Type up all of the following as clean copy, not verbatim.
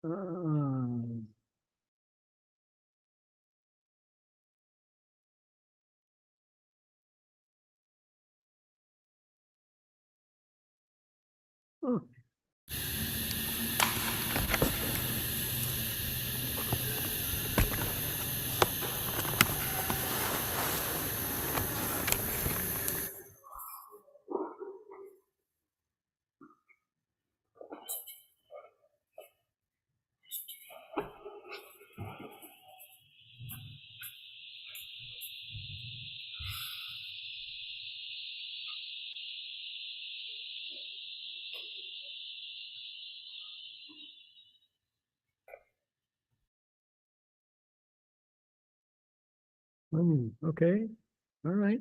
Um, oh, okay. All right.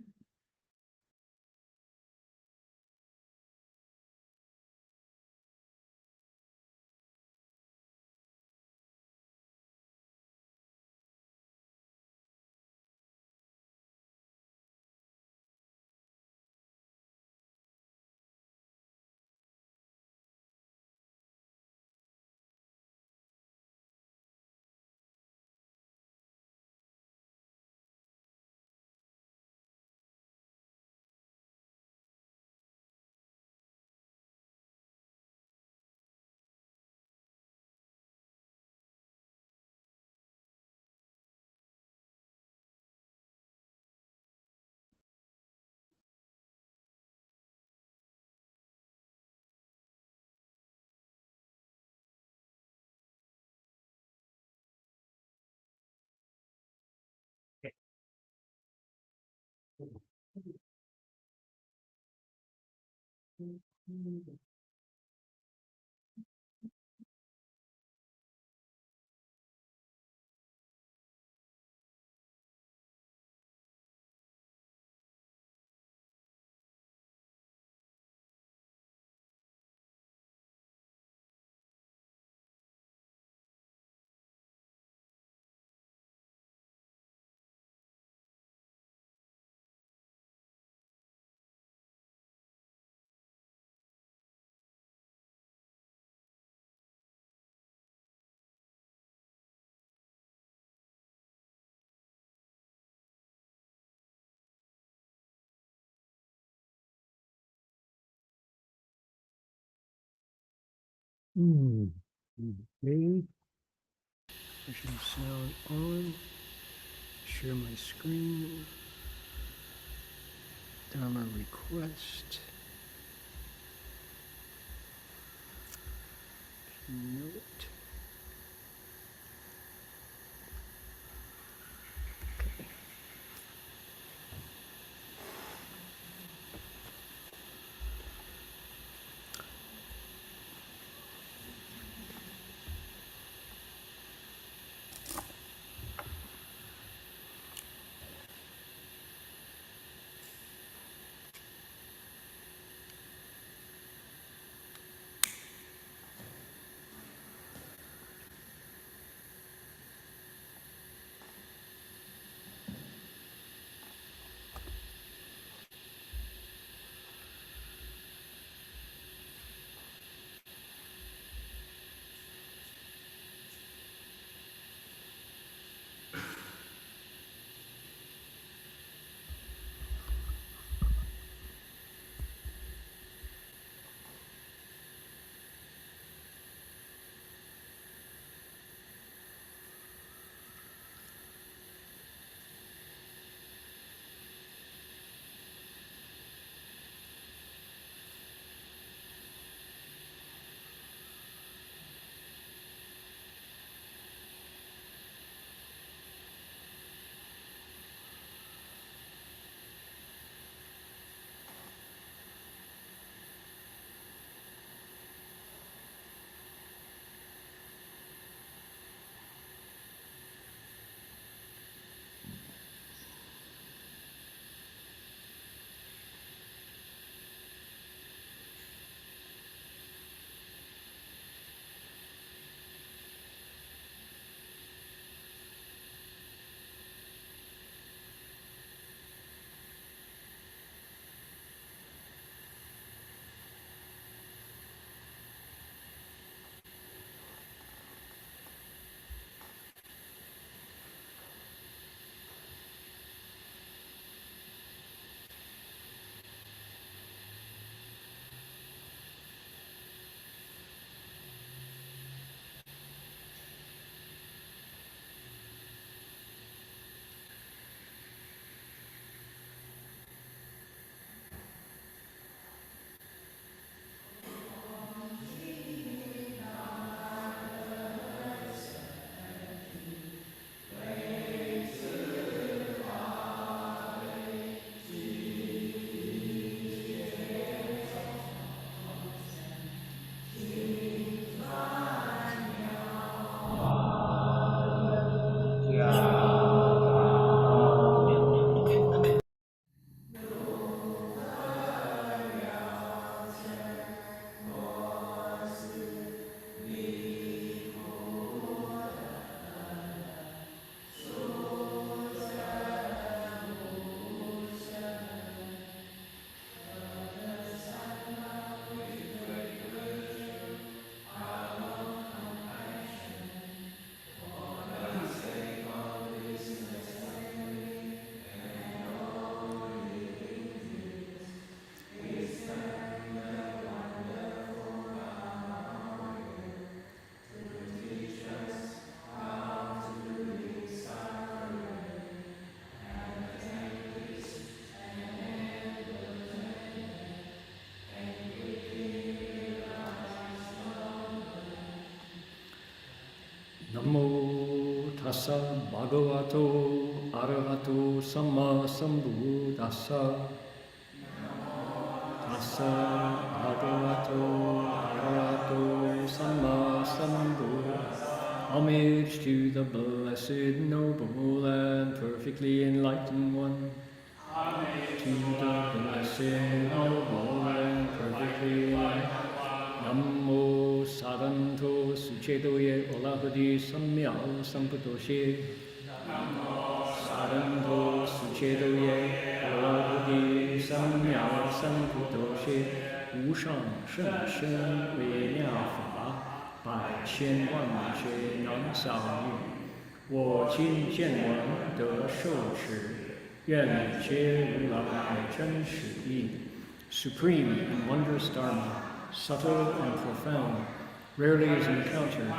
Hmm. Okay. Pushing sound on. Share my screen. Download request. Note. tassa bhagavato arahato samma sambuddhassa. Tassa bhagavato arahato samma sambuddhassa. Homage to the blessed, noble, and perfectly enlightened one. Homage to the blessed, noble, and perfectly enlightened one. Namo Saranto Suchedoye Olahadi Samyal Samputoshe. Namo Saranto Suchedoye Olahadi Samyal Samputoshe. 无上甚深微妙法，百千万劫难遭遇。我今见闻得受持，愿皆如来真实义。Supreme and wondrous Dharma, subtle and profound, rarely is encountered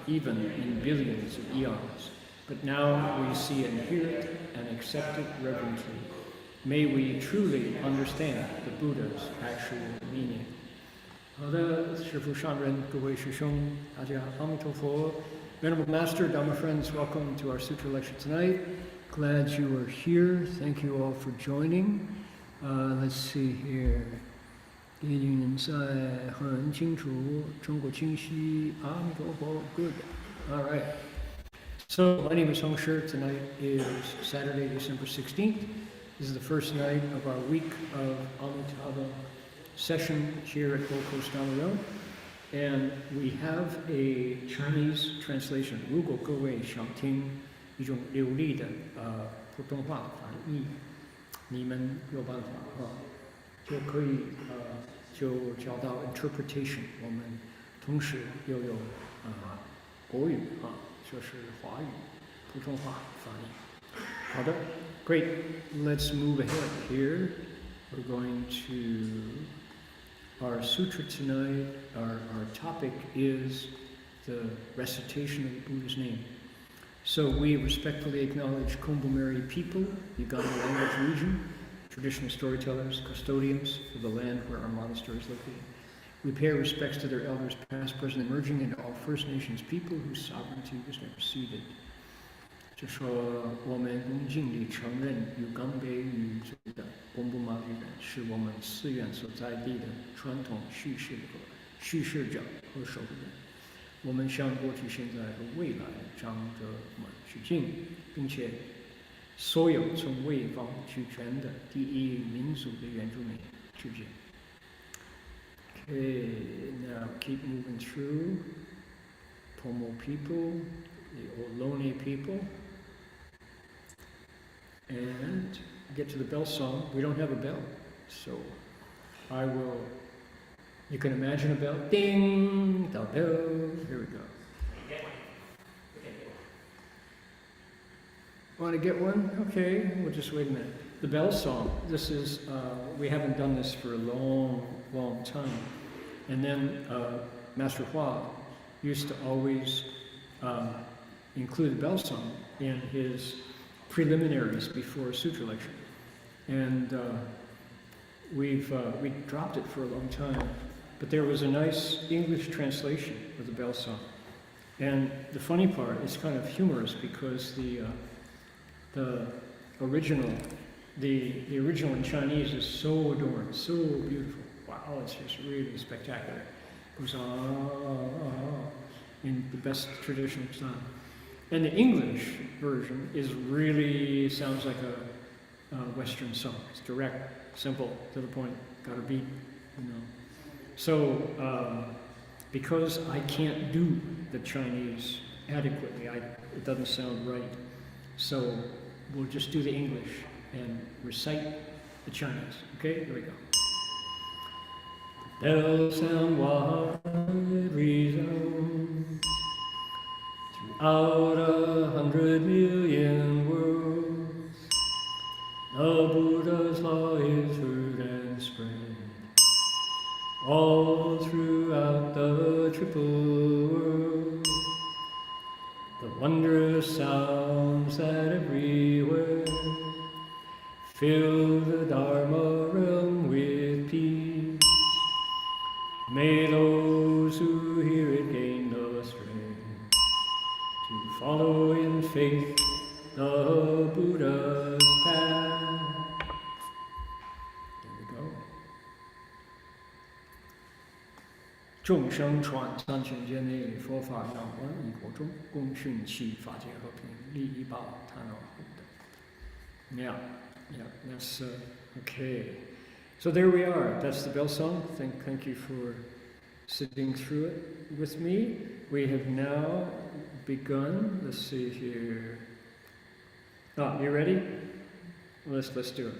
even in billions of eons. But now we see and hear it and accept it reverently. May we truly understand the Buddha's actual meaning. 好的，师父上人，各位师兄，大家阿弥陀佛。Venerable Master, Dharma friends, welcome to our sutra lecture tonight. Glad you are here. Thank you all for joining. Let's see here. 叶经人在很清楚，中国清晰，阿弥陀佛。Good. All right. So my name is Hong Shi. Tonight is Saturday, December 16th. This is the first night of our week of Amitabha session here at Gold Coast Dharma. And we have a Chinese translation. 如果各位想听一种流利的普通话翻译，你们有办法就可以就教到 interpretation。我们同时又有国语就是华语普通话翻译。好的。Great. Let's move ahead here. We're going to our sutra tonight. Our topic is the recitation of the Buddha's name. So we respectfully acknowledge Kumbumeri people, the Uganda language region, traditional storytellers, custodians of the land where our monastery is located. We pay our respects to their elders past, present, emerging, and to all First Nations people whose sovereignty was never ceded. 就说我们恭敬地承认与冈北语族的贡布马语人是我们寺院所在地的传统叙事者和守护人。我们向过去、现在和未来长者们致敬，并且所有从未方取权的第一民族的原住民致敬。Okay, now keep moving through. Pomo people, the Ohlone people. And get to the bell song. We don't have a bell, so I will. You can imagine a bell. Ding, the bell. Here we go. Want to get one? Okay, we'll just wait a minute. The bell song. This is. We haven't done this for a long, long time. And then Master Hua used to always include the bell song in his preliminaries before a sutra lecture, and we dropped it for a long time, but there was a nice English translation of the bell song, and the funny part is kind of humorous because the original in Chinese is so adorned, so beautiful. Wow, it's just really spectacular. It goes in the best traditional style. And the English version really sounds like a Western song. It's direct, simple, to the point, got a beat, So, because I can't do the Chinese adequately, it doesn't sound right. So, we'll just do the English and recite the Chinese. Okay, here we go. Bells sound wide resound throughout 100 million worlds. The Buddha's law is heard and spread all throughout the triple world. The wondrous sounds that everywhere fill the Dharma realm with peace. May those who hear it gain the strength to follow in faith the Buddha's path. There we go. 众生传三千劫内，佛法让万亿国中，共训其法界和平，利益报贪恼苦等。Yeah, that's okay. So there we are. That's the bell song. Thank you for sitting through it with me. We have now begun. Let's see here. Ah, you ready? Let's do it.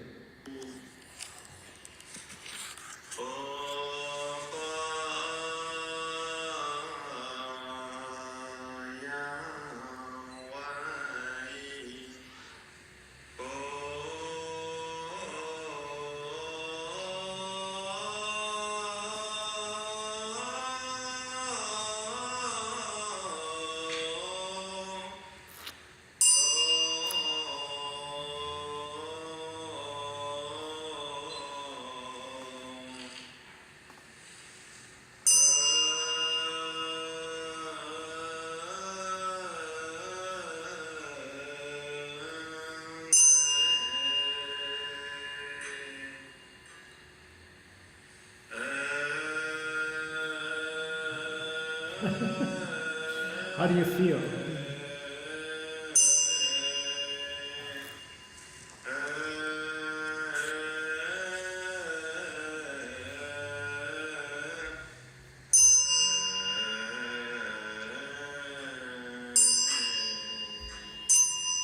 How do you feel?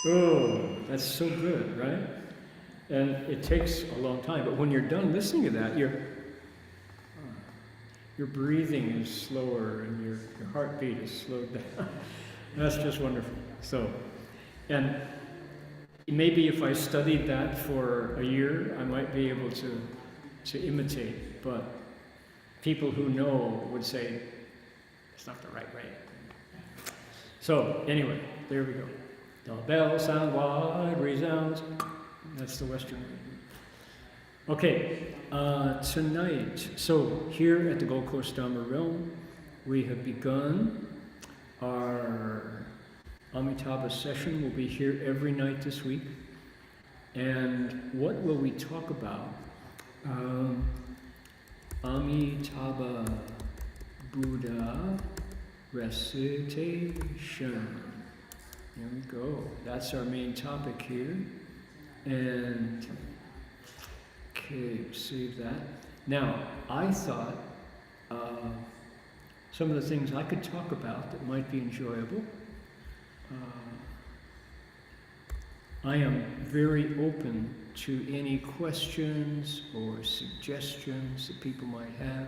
Oh, that's so good, right? And it takes a long time, but when you're done listening to that, your breathing is slower and your heartbeat is slowed down. That's just wonderful. So, and maybe if I studied that for a year, I might be able to imitate, but people who know would say, it's not the right way. So, anyway, there we go. The bell sound wide resounds. That's the Western way. Okay, tonight, so here at the Gold Coast Dharma Realm, we have begun our Amitabha session. We'll be here every night this week. And what will we talk about? Amitabha Buddha recitation. There we go. That's our main topic here. And okay, save that. Now, I thought some of the things I could talk about that might be enjoyable. I am very open to any questions or suggestions that people might have.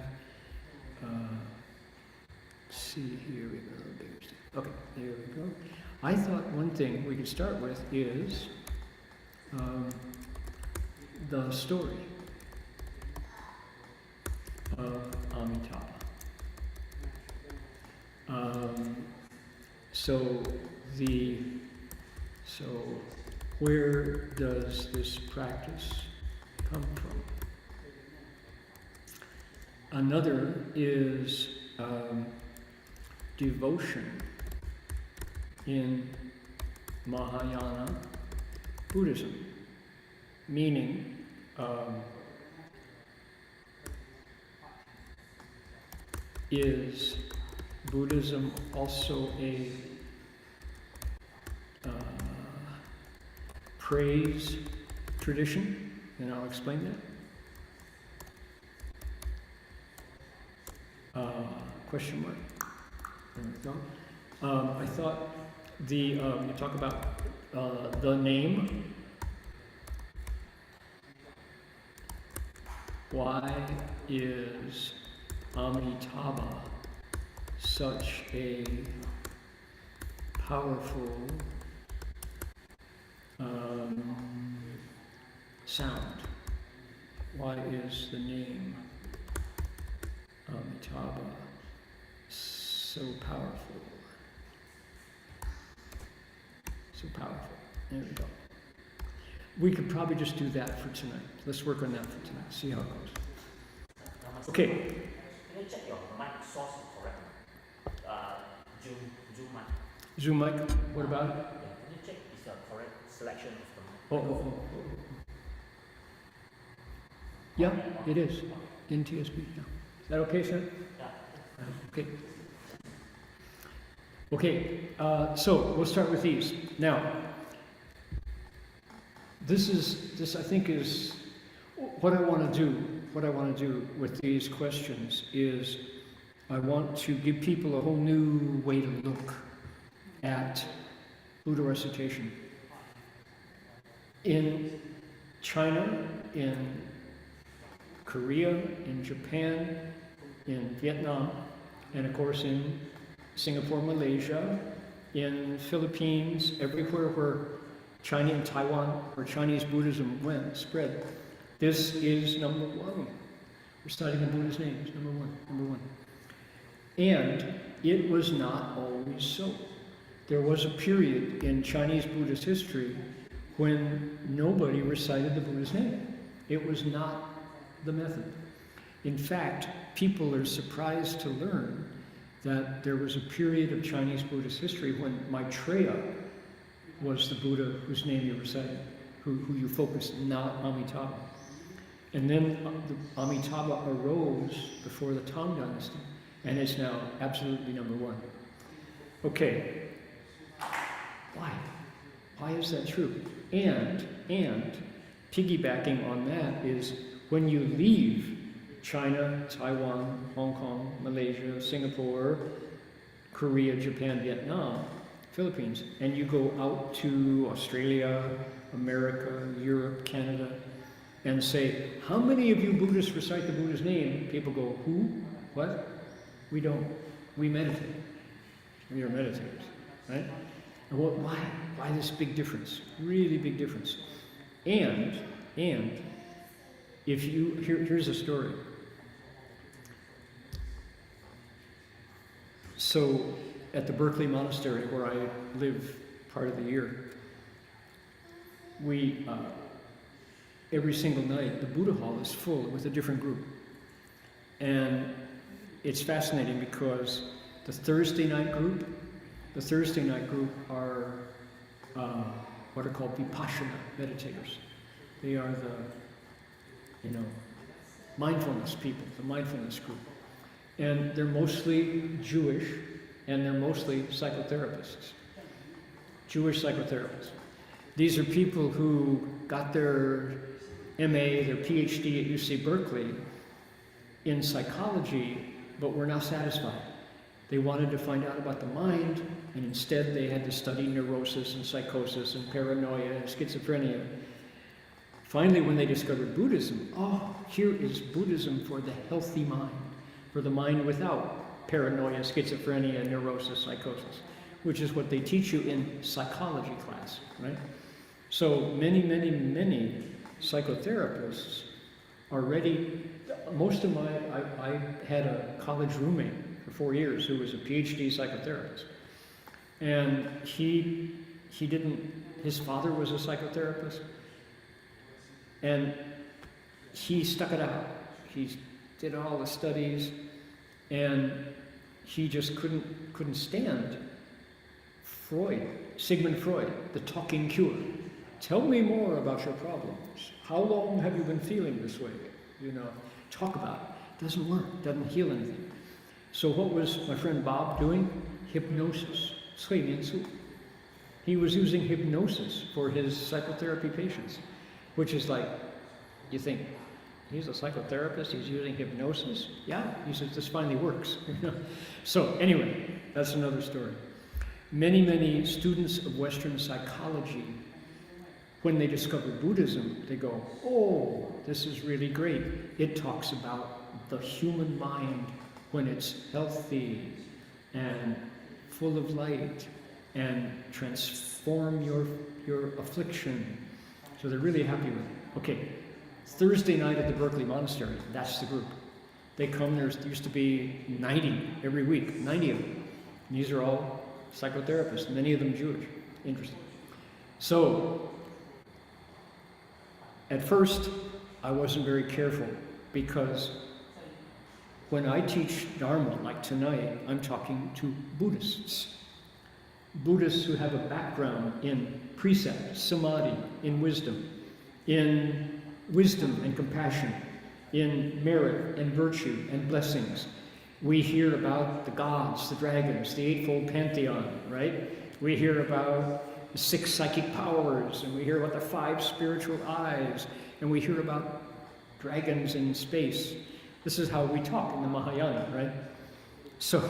See, here we go. Okay, there we go. I thought one thing we could start with is the story of Amitabha. So where does this practice come from? Another is devotion in Mahayana Buddhism, meaning is Buddhism also a praise tradition? And I'll explain that. Question mark. There we go. I thought you talk about the name. Why is Amitabha such a powerful sound? Why is the name Amitabha so powerful? So powerful. There we go. We could probably just do that for tonight. Let's work on that for tonight. See how it goes. Okay. Can you check your mic source is correct? Zoom mic. Zoom mic, what about it? Yeah, can you check is the correct selection of the Oh, oh, oh, oh. Yeah, it is. In TSP, yeah. Is that okay, sir? Yeah. Okay. Okay, so we'll start with these. Now, this I think is what I want to do. What I want to do with these questions is I want to give people a whole new way to look at Buddha recitation. In China, in Korea, in Japan, in Vietnam, and of course in Singapore, Malaysia, in Philippines, everywhere where China and Taiwan, where Chinese Buddhism spread, this is number one. Reciting the Buddha's names, number one. And it was not always so. There was a period in Chinese Buddhist history when nobody recited the Buddha's name. It was not the method. In fact, people are surprised to learn that there was a period of Chinese Buddhist history when Maitreya was the Buddha whose name you recited, who you focused, not Amitabha. And then the Amitabha arose before the Tang Dynasty and is now absolutely number one. Okay, why? Why is that true? And piggybacking on that is when you leave China, Taiwan, Hong Kong, Malaysia, Singapore, Korea, Japan, Vietnam, Philippines, and you go out to Australia, America, Europe, Canada, and say, how many of you Buddhists recite the Buddha's name? People go, who? What? We don't. We meditate. We are meditators, right? And why? Why this big difference? Really big difference. And if you, here's a story. So at the Berkeley Monastery, where I live part of the year, we, every single night, the Buddha Hall is full with a different group. And it's fascinating because the Thursday night group are what are called Vipassana meditators. They are the, mindfulness people, the mindfulness group. And they're mostly Jewish, and they're mostly psychotherapists. Jewish psychotherapists. These are people who got their MA, their PhD at UC Berkeley in psychology, but were not satisfied. They wanted to find out about the mind, and instead they had to study neurosis and psychosis and paranoia and schizophrenia. Finally, when they discovered Buddhism, here is Buddhism for the healthy mind, for the mind without paranoia, schizophrenia, neurosis, psychosis, which is what they teach you in psychology class, right? So many psychotherapists are ready. Most of I had a college roommate for 4 years who was a PhD psychotherapist. And his father was a psychotherapist, and he stuck it out. He did all the studies, and he just couldn't stand Sigmund Freud, the talking cure. Tell me more about your problems. How long have you been feeling this way? Talk about it. Doesn't work, doesn't heal anything. So what was my friend Bob doing? Hypnosis, 催眠术. He was using hypnosis for his psychotherapy patients, which is like, you think, he's a psychotherapist, he's using hypnosis? Yeah, he says, this finally works. So anyway, that's another story. Many students of Western psychology, when they discover Buddhism, they go, oh, this is really great. It talks about the human mind when it's healthy and full of light and transform your affliction. So they're really happy with it. Okay, Thursday night at the Berkeley Monastery, that's the group. They come, there used to be 90 every week, 90 of them. And these are all psychotherapists, many of them Jewish. Interesting. So, at first, I wasn't very careful because when I teach Dharma, like tonight, I'm talking to Buddhists. Buddhists who have a background in precept, samadhi, in wisdom and compassion, in merit and virtue and blessings. We hear about the gods, the dragons, the eightfold pantheon, right? We hear about the 6 psychic powers, and we hear about the 5 spiritual eyes, and we hear about dragons in space. This is how we talk in the Mahayana, right? So,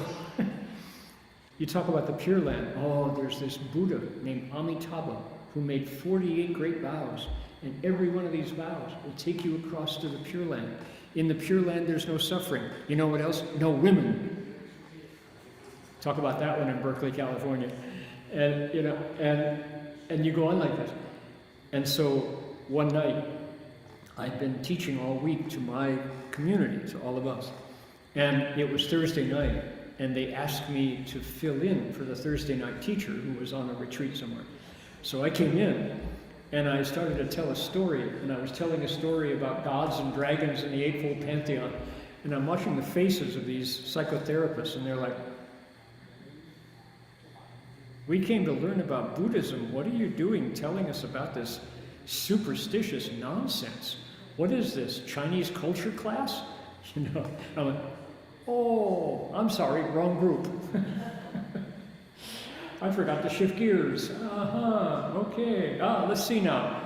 you talk about the Pure Land. Oh, there's this Buddha named Amitabha who made 48 great vows, and every one of these vows will take you across to the Pure Land. In the Pure Land, there's no suffering. You know what else? No women. Talk about that one in Berkeley, California. And, you know, and you go on like this. And so, one night, I'd been teaching all week to my community, to all of us. And it was Thursday night, and they asked me to fill in for the Thursday night teacher who was on a retreat somewhere. So I came in, and I started to tell a story, and I was telling a story about gods and dragons in the eightfold pantheon, and I'm watching the faces of these psychotherapists, and they're like, we came to learn about Buddhism. What are you doing telling us about this superstitious nonsense? What is this, Chinese culture class? You know, I'm like, oh, I'm sorry, wrong group. I forgot to shift gears. Okay. Let's see now.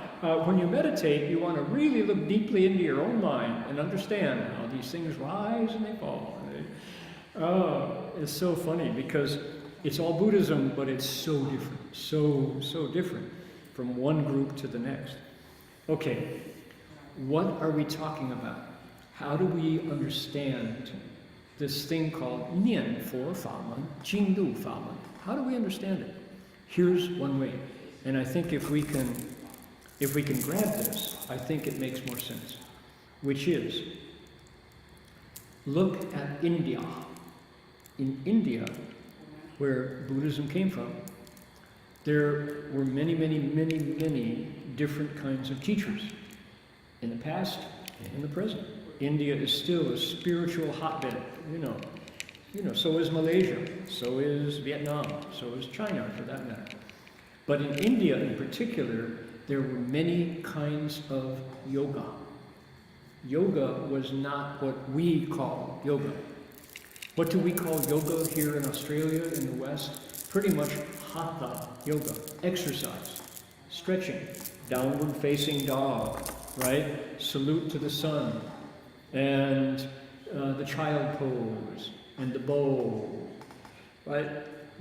When you meditate, you want to really look deeply into your own mind and understand how these things rise and they fall. It's so funny because it's all Buddhism, but it's so different, so different from one group to the next. Okay, what are we talking about? How do we understand this thing called Nian For Famen, Jing Du Famen? How do we understand it? Here's one way, and I think if we can grab this, I think it makes more sense, which is, look at India. In India, where Buddhism came from, there were many different kinds of teachers in the past and in the present. India is still a spiritual hotbed, you know, so is Malaysia, so is Vietnam, so is China for that matter. But in India in particular, there were many kinds of yoga. Yoga was not what we call yoga. What do we call yoga here in Australia, in the West? Pretty much hatha yoga, exercise, stretching, downward facing dog, right? Salute to the sun, and the child pose, and the bow, right?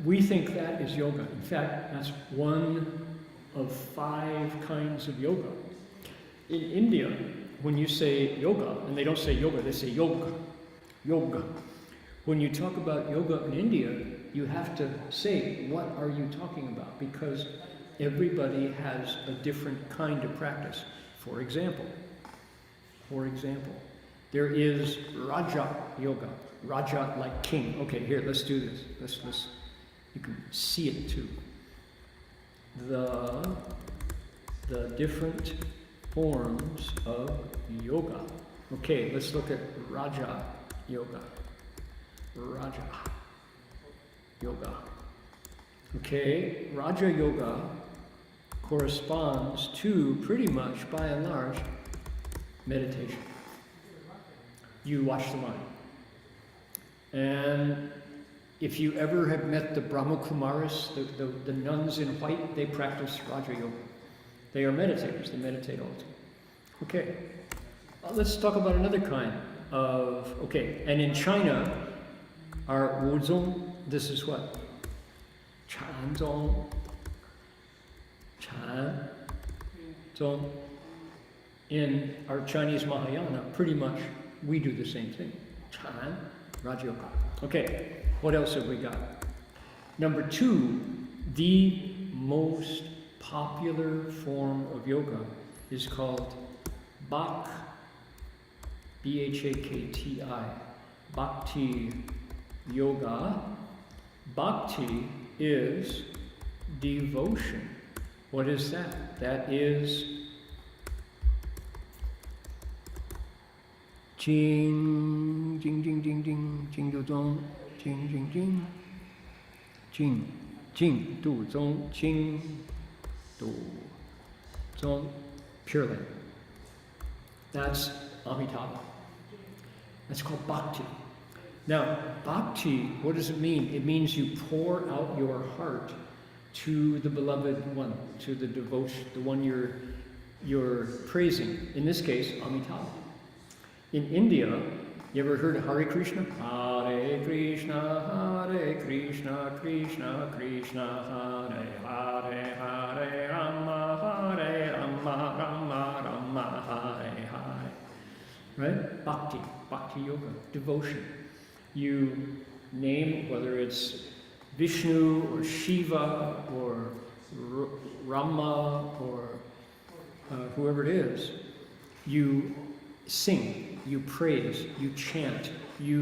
We think that is yoga. In fact, that's one of 5 kinds of yoga. In India, when you say yoga, and they don't say yoga, they say yoga, yoga. When you talk about yoga in India, you have to say, what are you talking about? Because everybody has a different kind of practice. For example, there is Raja Yoga. Raja like king. Okay, here, let's do this. Let's you can see it too. The different forms of yoga. Okay, let's look at Raja Yoga. Raja Yoga. Okay, Raja Yoga corresponds to pretty much, by and large, meditation. You watch the mind. And if you ever have met the Brahmakumaris, the nuns in white, they practice Raja Yoga. They are meditators, they meditate all the time. Okay, let's talk about another kind of, okay, and in China, our Wuzong, this is what? Chanzong. Chanzong. In our Chinese Mahayana, pretty much we do the same thing. Chan, Raja Yoga. Okay, what else have we got? Number 2, the most popular form of yoga is called Bhakti, B-H-A-K-T-I, Bhakti Yoga. Bhakti is devotion. What is that? That is Jing, jing, jing, jing, jing, jing, do, dong, jing, jing, jing, jing, Jing, Du, Zong, Jing, Du, Zong, Pure Land. That's Amitabha. That's called bhakti. Now, bhakti, what does it mean? It means you pour out your heart to the beloved one, to the devotion, the one you're praising. In this case, Amitabha. In India, you ever heard of Hare Krishna? Hare Krishna, Krishna Krishna, Hare Hare, Hare Rama, Rama Rama, Hare Hare. Right? Bhakti yoga, devotion. You name, whether it's Vishnu or Shiva or Rama or whoever it is, you sing, you praise, you chant, you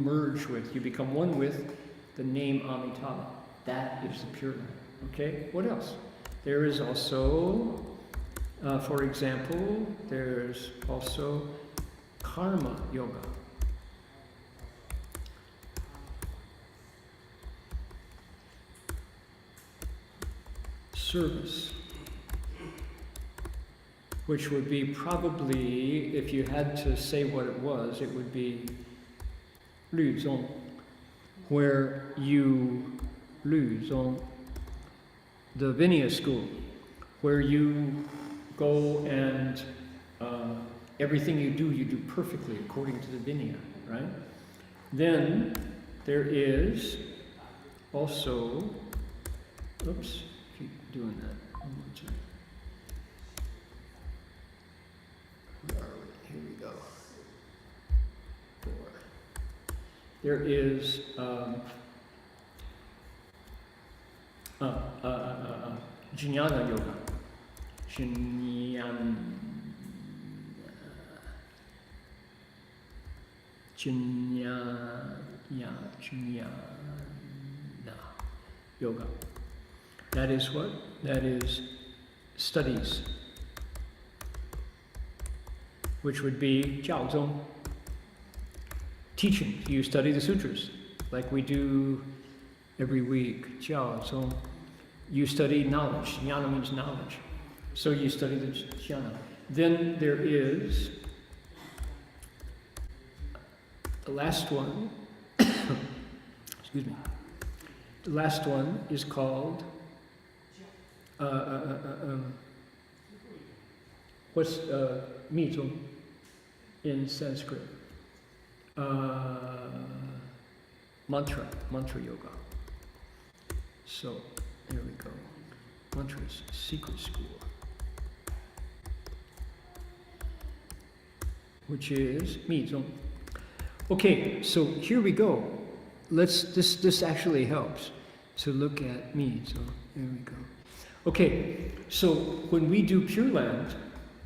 merge with, you become one with the name Amitabha. That is the Pure Land. Okay, what else? There is also, for example, there's also karma yoga. Service, which would be probably, if you had to say what it would be Lü Zong, where you Lü Zong, the Vinaya school, where you go and everything you do perfectly according to the Vinaya, right? Then there is also, oops, keep doing that. Where are we? Here we go. 4. There is Jnana yoga. Jnana yoga. That is what? That is studies, which would be Jiao Zong. Teaching. You study the sutras, like we do every week. Jiao Zong. You study knowledge. Jnana means knowledge. So you study the jnana. Then there is the last one. Excuse me. The last one is called what's Mizong in Sanskrit? Mantra yoga. So there we go. Mantras, secret school, which is Mizong. Okay, so here we go. This actually helps to look at me. So there we go. Okay, so when we do Pure Land,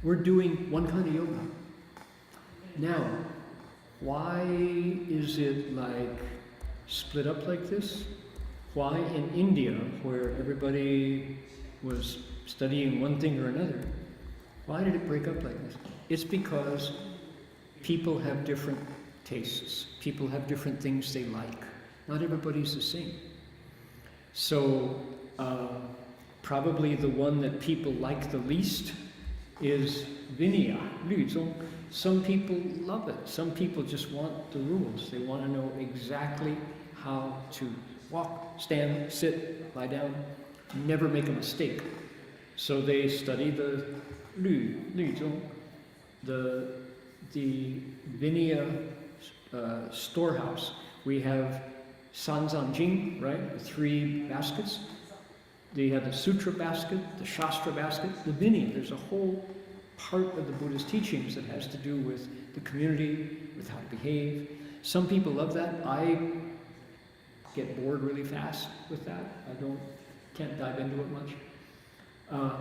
we're doing one kind of yoga. Now, why is it like split up like this? Why in India, where everybody was studying one thing or another, why did it break up like this? It's because people have different tastes. People have different things they like. Not everybody's the same. So probably the one that people like the least is Vinaya, Lü Zong. Some people love it. Some people just want the rules. They want to know exactly how to walk, stand, sit, lie down, never make a mistake. So they study the Lü Zong, the Vinaya storehouse. We have Sanzang Jing, right? The 3 baskets. They have the sutra basket, the shastra basket, the Vinaya. There's a whole part of the Buddha's teachings that has to do with the community, with how to behave. Some people love that. I get bored really fast with that. Can't dive into it much.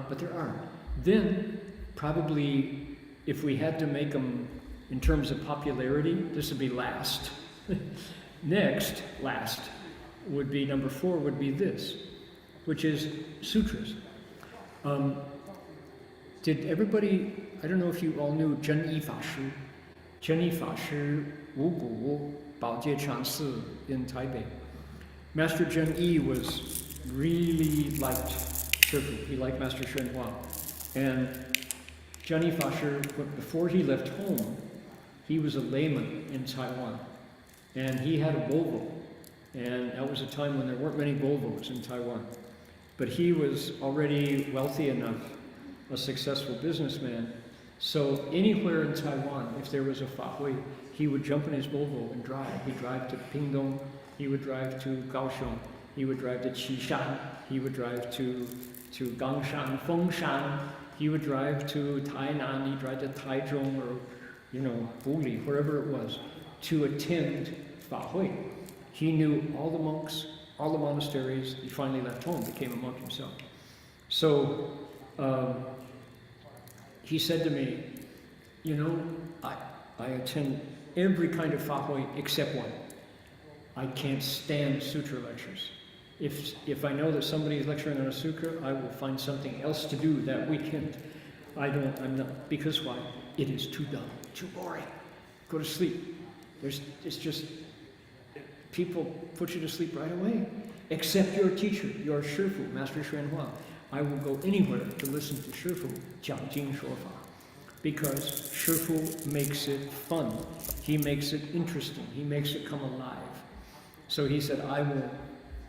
But there are. Then, probably, if we had to make them in terms of popularity, this would be last. Next, last, would be number 4, would be this, which is sutras. Did everybody, I don't know if you all knew Zhen Yi Fa Shi. Zhen Yi Fa Shi Wu Gu Bao Jie Chan Si in Taipei. Master Zhen Yi was really liked Shifu. He liked Master Hsuan Hua. And Johnny Fasher, before he left home, he was a layman in Taiwan. And he had a Volvo. And that was a time when there weren't many Volvos in Taiwan. But he was already wealthy enough, a successful businessman. So anywhere in Taiwan, if there was a Fahui, he would jump in his Volvo and drive. He'd drive to Pingdong, he would drive to Kaohsiung, he would drive to Qishan, he would drive to Gangshan, Fengshan, he would drive to Tainan, he'd drive to Taichung or, Buli, wherever it was, to attend Fahui. He knew all the monks, all the monasteries. He finally left home, became a monk himself. So he said to me, I attend every kind of Fahui except one. I can't stand sutra lectures. If I know that somebody is lecturing on a sutra, I will find something else to do that weekend. I'm not, because why? It is too dull, too boring. Go to sleep. It's just, people put you to sleep right away. Except your teacher, your Shifu, Master Hsuan Hua. I will go anywhere to listen to Shifu, Jiang Jing Shuo Fa. Because Shifu makes it fun. He makes it interesting. He makes it come alive. So he said,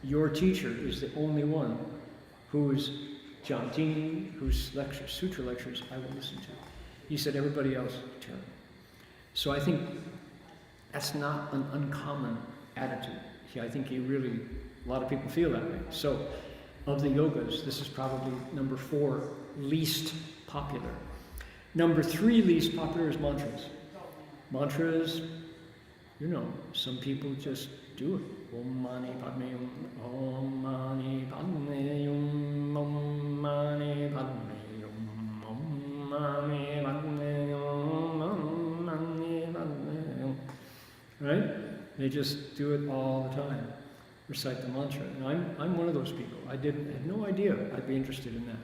your teacher is the only one whose Jiang Jing, whose lectures, sutra lectures, I will listen to. He said, everybody else, turn. So I think that's not an uncommon attitude. I think a lot of people feel that way. So of the yogas, this is probably number 4 least popular. Number 3 least popular is mantras. Mantras, some people just do it. Om Mani Padme Hum, Om Mani Padme Hum, Om Mani Padme Hum, Om Mani Padme Hum, Om Mani Padme Hum. Right? They just do it all the time. Recite the mantra. And I'm one of those people. I had no idea I'd be interested in that.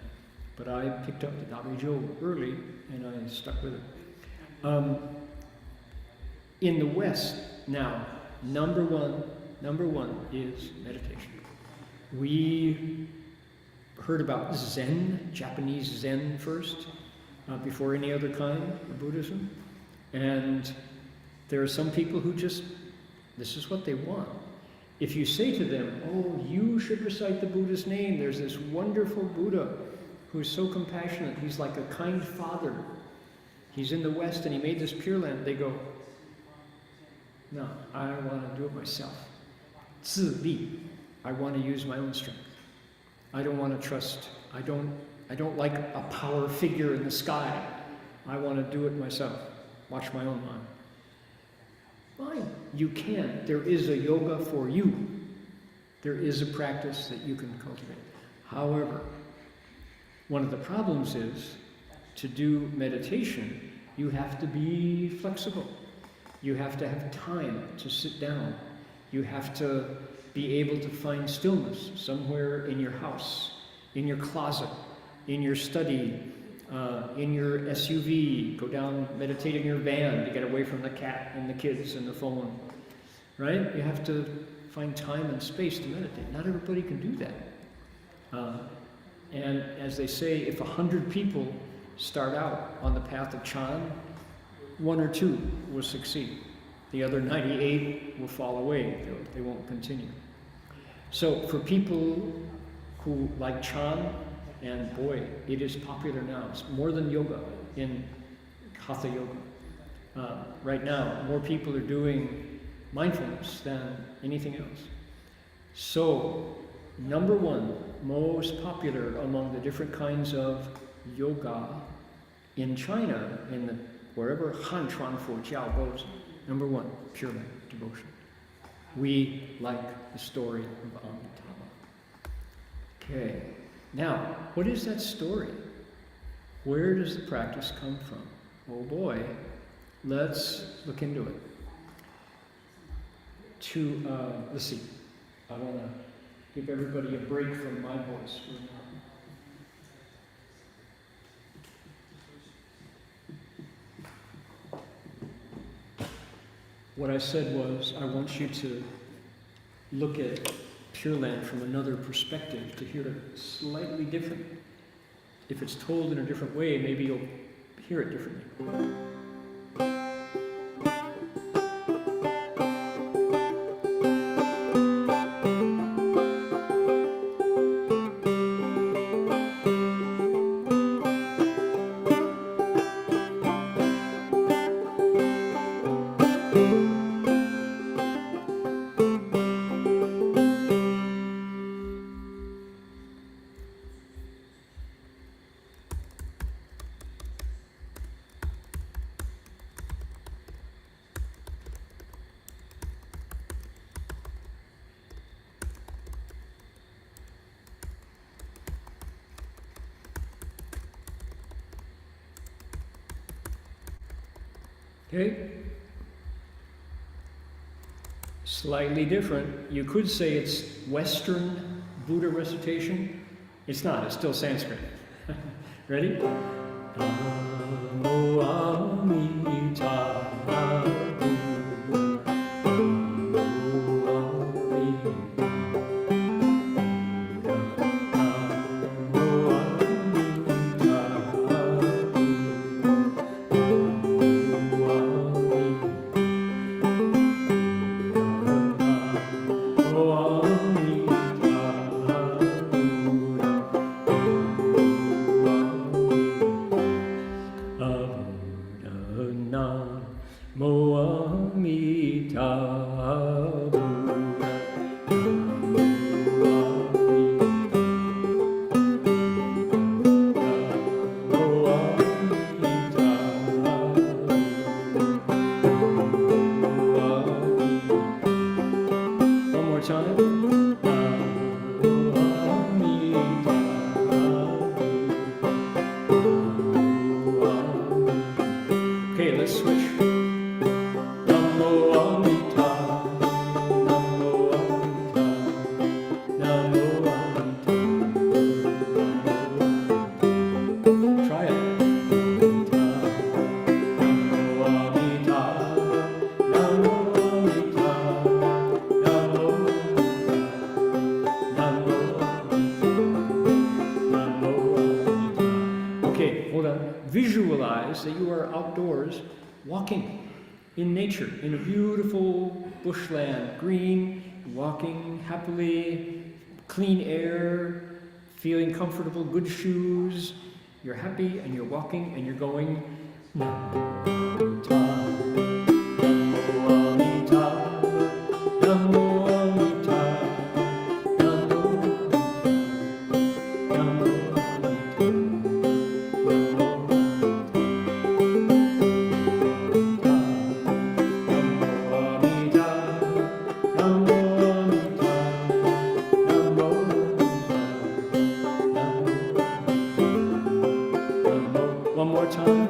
But I picked up the Dabi Zhou early and I stuck with it. In the West now, number one is meditation. We heard about Zen, Japanese Zen first, before any other kind of Buddhism. And there are some people who this is what they want. If you say to them, oh, you should recite the Buddha's name, there's this wonderful Buddha who's so compassionate, he's like a kind father. He's in the West and he made this Pure Land. They go, no, I want to do it myself. 自力. I want to use my own strength. I don't want to trust. I don't like a power figure in the sky. I want to do it myself. Watch my own mind. Fine, you can. There is a yoga for you. There is a practice that you can cultivate. However, one of the problems is to do meditation, you have to be flexible. You have to have time to sit down. You have to be able to find stillness somewhere in your house, in your closet, in your study, in your SUV, go down, meditate in your van to get away from the cat and the kids and the phone, right? You have to find time and space to meditate. Not everybody can do that. And as they say, if 100 people start out on the path of Chan, 1 or 2 will succeed. The other 98 will fall away. They won't continue. So for people who like Chan, and boy, it is popular now. It's more than yoga in Hatha Yoga. Right now, more people are doing mindfulness than anything else. So, number 1, most popular among the different kinds of yoga in China, wherever Han Chuan Fu Jiao goes, number 1, Pure Land, devotion. We like the story of Amitabha. Okay. Now, what is that story? Where does the practice come from? Oh boy, let's look into it. Let's see. I want to give everybody a break from my voice for a moment. What I said was, I want you to look at Pure Land from another perspective, to hear it slightly different. If it's told in a different way, maybe you'll hear it differently. Okay? Slightly different. You could say it's Western Buddha recitation. It's not, it's still Sanskrit. Ready? Namo Amitabha. Visualize that you are outdoors walking in nature, in a beautiful bushland, green, walking happily, clean air, feeling comfortable, good shoes. You're happy and you're walking and you're going. One more time.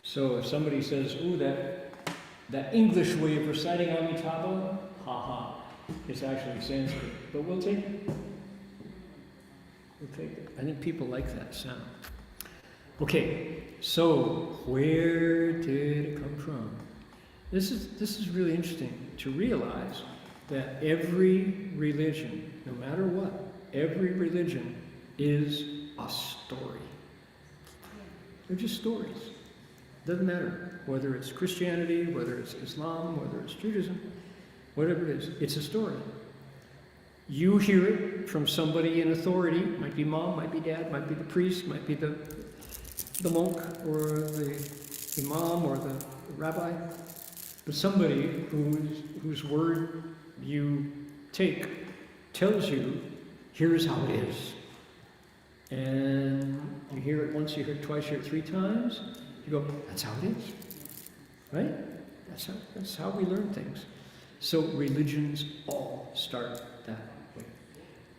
So if somebody says, ooh, that English way of reciting Amitabha, ha, it's actually Sanskrit. But we'll take it. We'll take it. I think people like that sound. Okay, so where did it come from? This is really interesting to realize that every religion, no matter what, every religion is a story. They're just stories. Doesn't matter whether it's Christianity, whether it's Islam, whether it's Judaism, whatever it is, it's a story. You hear it from somebody in authority, might be mom, might be dad, might be the priest, might be the monk or the imam or the rabbi, but somebody whose word you take tells you, here's how it is. And you hear it once, you hear it twice, you hear it 3 times, you go, that's how it is, right? That's how we learn things. So religions all start that way.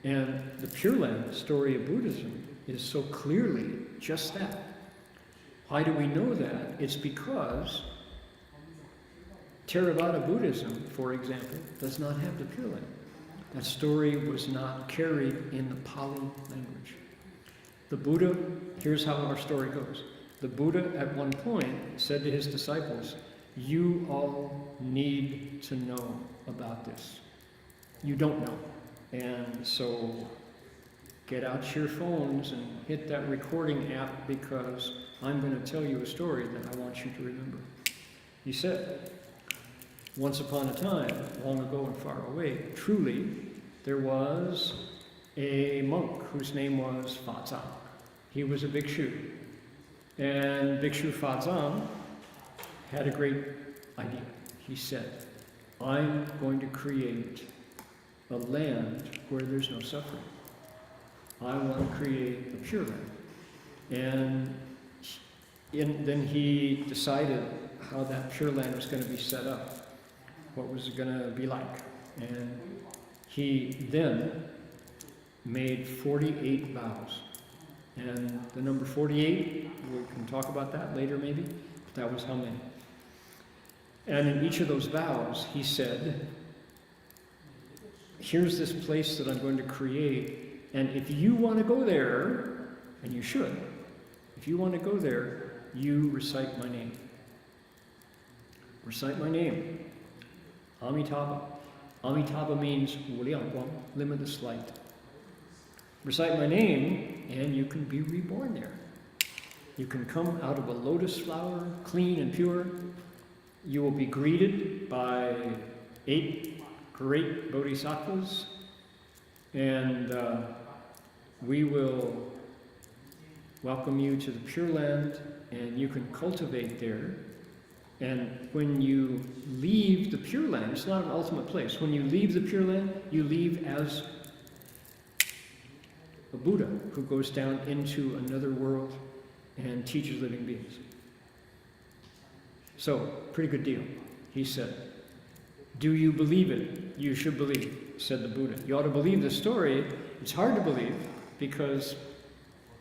And the Pure Land story of Buddhism is so clearly just that. Why do we know that? It's because Theravada Buddhism, for example, does not have the Pure Land. That story was not carried in the Pali language. The Buddha, here's how our story goes. The Buddha at one point said to his disciples, you all need to know about this. You don't know. And so get out your phones and hit that recording app, because I'm going to tell you a story that I want you to remember. He said, once upon a time, long ago and far away, truly, there was a monk whose name was Fazang. He was a bhikshu. And Bhikshu Fazang had a great idea. He said, I'm going to create a land where there's no suffering. I want to create a pure land. And then he decided how that pure land was going to be set up, what was it going to be like. And he then made 48 vows. And the number 48, we can talk about that later maybe, but that was how many. And in each of those vows, he said, here's this place that I'm going to create, and if you want to go there, and you should, if you want to go there, you recite my name. Recite my name. Amitabha. Amitabha means 无量光, limitless light. Recite my name, and you can be reborn there. You can come out of a lotus flower, clean and pure. You will be greeted by 8 great bodhisattvas, and we will welcome you to the Pure Land, and you can cultivate there. And when you leave the Pure Land, it's not an ultimate place. When you leave the Pure Land, you leave as a Buddha who goes down into another world and teaches living beings. So, pretty good deal. He said, do you believe it? You should believe, said the Buddha. You ought to believe the story. It's hard to believe because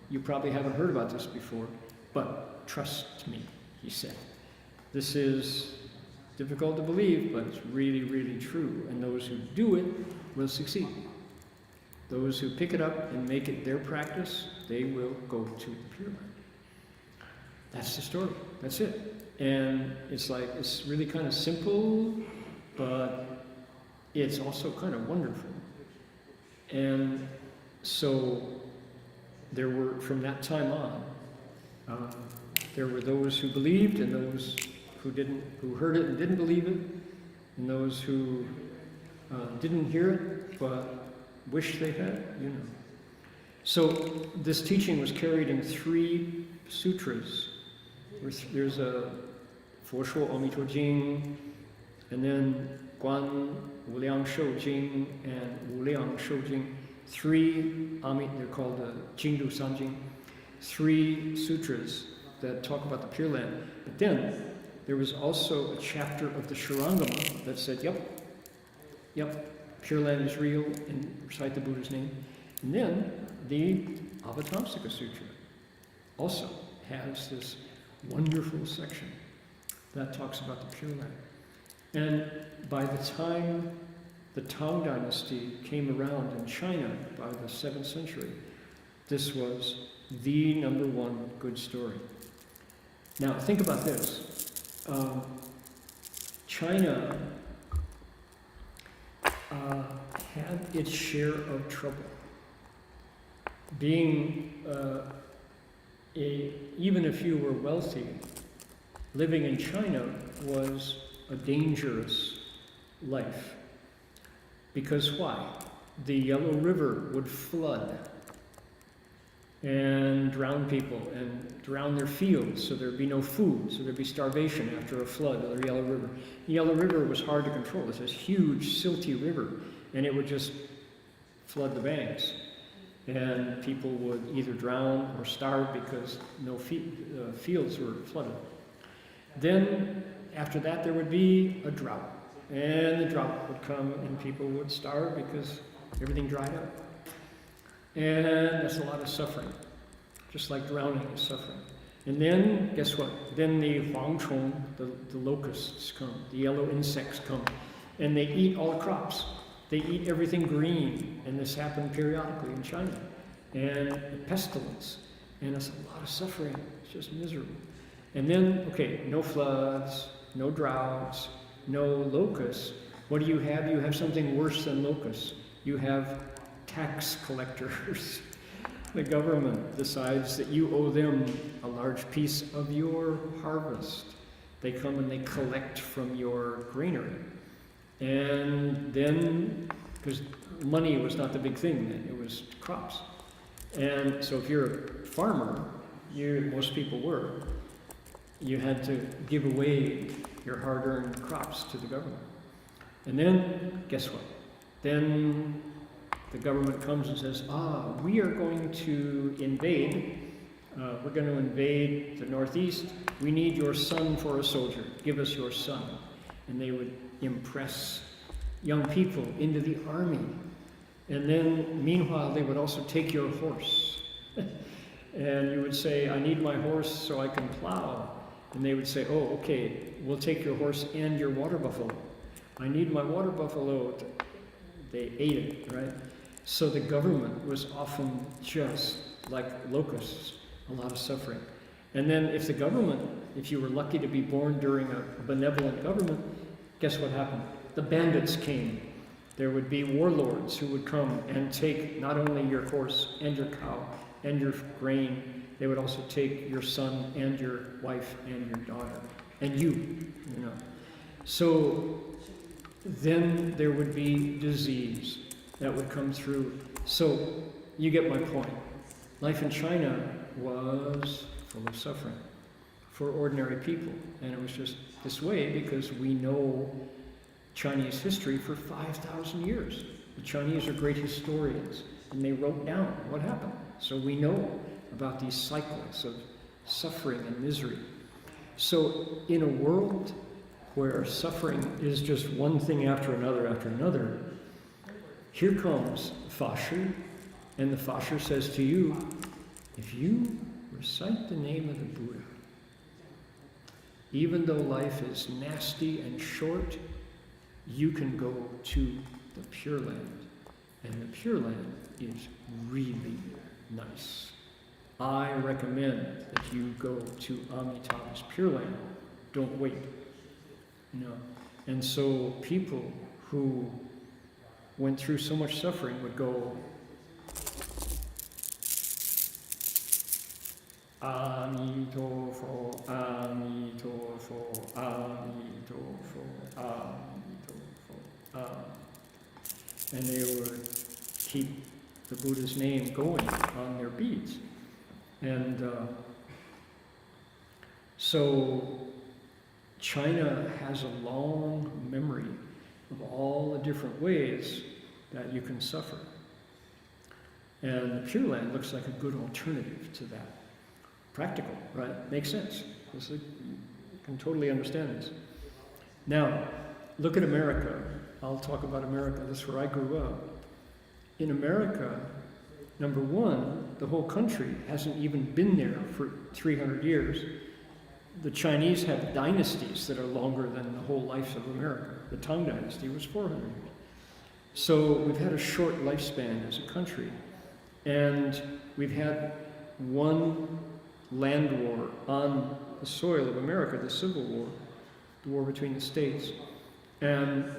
you probably haven't heard about this before, but trust me, he said. This is difficult to believe, but it's really, really true. And those who do it will succeed. Those who pick it up and make it their practice, they will go to the Pure Land. That's the story. That's it. And it's like, it's really kind of simple, but it's also kind of wonderful. And so there were, from that time on, there were those who believed and those who didn't, who heard it and didn't believe it, and those who didn't hear it but wished they had, you know. So this teaching was carried in 3 sutras. There's a 佛说阿弥陀经, and then Guan Wu Liang Shou Jing and Wu Liang Shou Jing. 3 they're called the Jingdu Sanjing. 3 sutras that talk about the Pure Land. But then there was also a chapter of the Shurangama that said, yep, Pure Land is real, and recite the Buddha's name. And then the Avatamsaka Sutra also has this wonderful section that talks about the Pure Land. And by the time the Tang Dynasty came around in China by the 7th century, this was the #1 good story. Now think about this. China had its share of trouble. Being even if you were wealthy, living in China was a dangerous life. Because why? The Yellow River would flood and drown people and drown their fields, so there'd be no food, so there'd be starvation after a flood of the Yellow River. The Yellow River was hard to control. It's this huge, silty river, and it would just flood the banks. And people would either drown or starve because no fields were flooded. Then, after that, there would be a drought. And the drought would come and people would starve because everything dried up. And that's a lot of suffering. just like drowning is suffering. And then, guess what? Then the huangchong, the locusts come, the yellow insects come, and they eat all the crops. They eat everything green, and this happened periodically in China. And pestilence, and it's a lot of suffering. It's just miserable. And then, okay, no floods, no droughts, no locusts. What do you have? You have something worse than locusts. You have tax collectors. The government decides that you owe them a large piece of your harvest. They come and they collect from your granary. And then, because money was not the big thing then, it was crops. And so if you're a farmer, most people were, you had to give away your hard-earned crops to the government. And then, guess what? Then the government comes and says, we are going to invade. We're going to invade the Northeast. We need your son for a soldier. Give us your son. And they would impress young people into the army. And then, meanwhile, they would also take your horse. And you would say, I need my horse so I can plow. And they would say, oh, okay, we'll take your horse and your water buffalo. I need my water buffalo. They ate it, right? So the government was often just like locusts, a lot of suffering. And then if you were lucky to be born during a benevolent government, guess what happened? The bandits came. There would be warlords who would come and take not only your horse and your cow and your grain, they would also take your son and your wife and your daughter and you know. So then there would be disease that would come through. So you get my point. Life in China was full of suffering for ordinary people. And it was just this way because we know Chinese history for 5,000 years. The Chinese are great historians, and they wrote down what happened. So we know about these cycles of suffering and misery. So in a world where suffering is just one thing after another, here comes Fashu, and the Fashu says to you, if you recite the name of the Buddha, even though life is nasty and short, you can go to the Pure Land. And the Pure Land is really nice. I recommend that you go to Amitabha's Pure Land. Don't wait. You know. And so people who went through so much suffering would go, Amitabha, Amitabha, Amitabha, Amitabha. And they would keep the Buddha's name going on their beads. And so China has a long memory of all the different ways that you can suffer. And the Pure Land looks like a good alternative to that. Practical, right? Makes sense. You can totally understand this. Now, look at America. I'll talk about America. That's where I grew up. In America, number one, the whole country hasn't even been there for 300 years. The Chinese have dynasties that are longer than the whole life of America. The Tang Dynasty was 400 years. So we've had a short lifespan as a country. And we've had one land war on the soil of America, the Civil War, the war between the states. And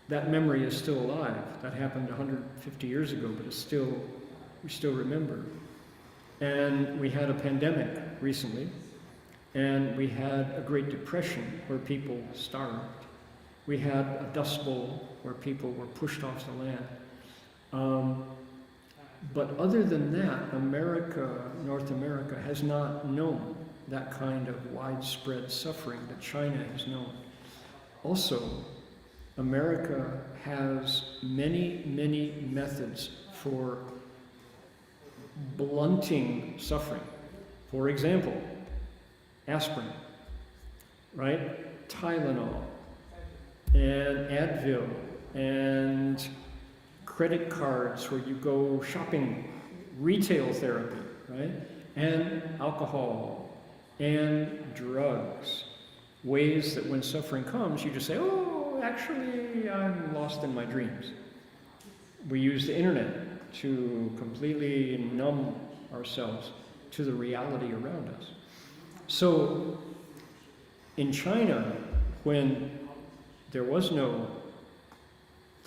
that memory is still alive. That happened 150 years ago, but we still remember. And we had a pandemic recently, and we had a Great Depression where people starved. We had a Dust Bowl where people were pushed off the land. But other than that, North America has not known that kind of widespread suffering that China has known. Also, America has many, many methods for blunting suffering. For example, aspirin, right? Tylenol, and Advil, and credit cards where you go shopping, retail therapy, right? And alcohol and drugs. Ways that when suffering comes, you just say, oh, actually, I'm lost in my dreams. We use the internet to completely numb ourselves to the reality around us. So, in China, when there was no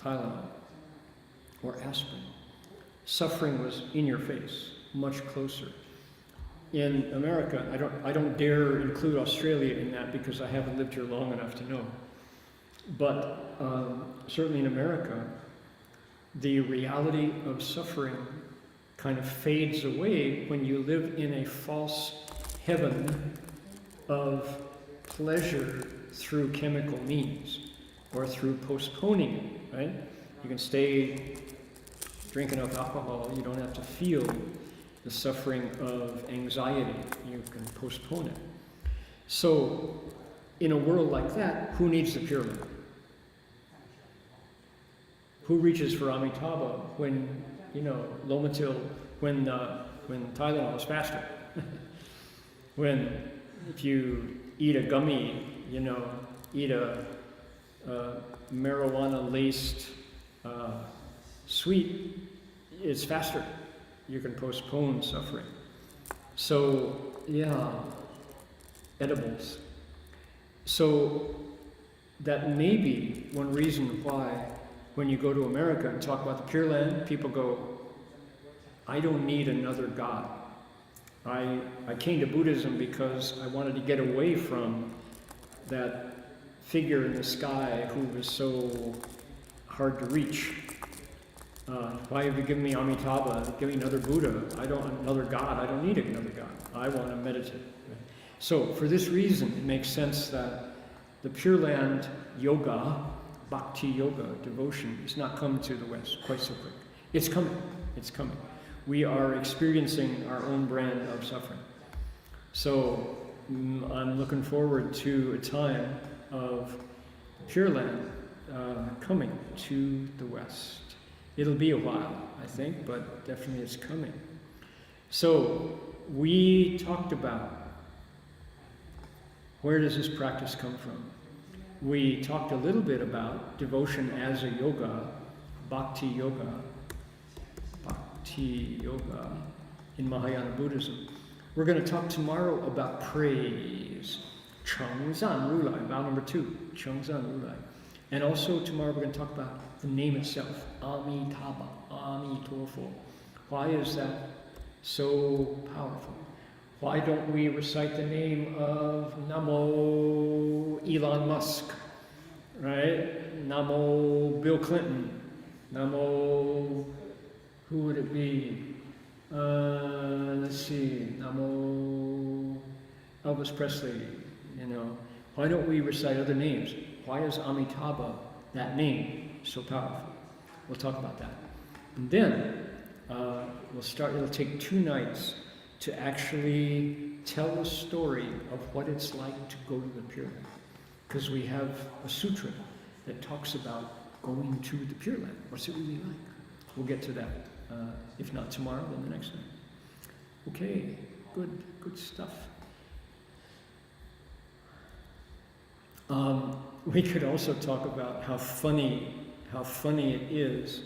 Tylenol or aspirin, suffering was in your face, much closer. In America, I don't dare include Australia in that because I haven't lived here long enough to know. But certainly in America, the reality of suffering kind of fades away when you live in a false heaven of pleasure through chemical means or through postponing it, right? You can stay drinking enough alcohol, you don't have to feel the suffering of anxiety. You can postpone it. So, in a world like that, who needs the Pure Land? Who reaches for Amitabha when, Lomatil, when Tylenol is faster? When, if you eat a gummy, eat a marijuana-laced sweet, it's faster. You can postpone suffering. So, edibles. So, that may be one reason why when you go to America and talk about the Pure Land, people go, I don't need another God. I came to Buddhism because I wanted to get away from that figure in the sky who was so hard to reach. Why have you given me Amitabha? Give me another Buddha. Another God. I don't need another God. I want to meditate. So, for this reason, it makes sense that the Pure Land yoga, bhakti yoga, devotion, is not come to the West quite so quick. It's coming. It's coming. We are experiencing our own brand of suffering. So, I'm looking forward to a time of Pure Land coming to the West. It'll be a while, I think, but definitely it's coming. So, we talked about where does this practice come from? We talked a little bit about devotion as a yoga, bhakti yoga in Mahayana Buddhism. We're going to talk tomorrow about praise, Chengzan Rulai, vow number 2, Chengzan Rulai. And also tomorrow we're going to talk about the name itself, Amitabha, Amitofo. Why is that so powerful? Why don't we recite the name of Namo Elon Musk, right? Namo Bill Clinton, Namo, who would it be? Let's see, Namo Elvis Presley, Why don't we recite other names? Why is Amitabha, that name, so powerful? We'll talk about that. And then we'll start, it'll take 2 nights to actually tell the story of what it's like to go to the Pure Land. Because we have a sutra that talks about going to the Pure Land. What's it really like? We'll get to that. If not tomorrow, then the next night. Okay, good stuff. We could also talk about how funny it is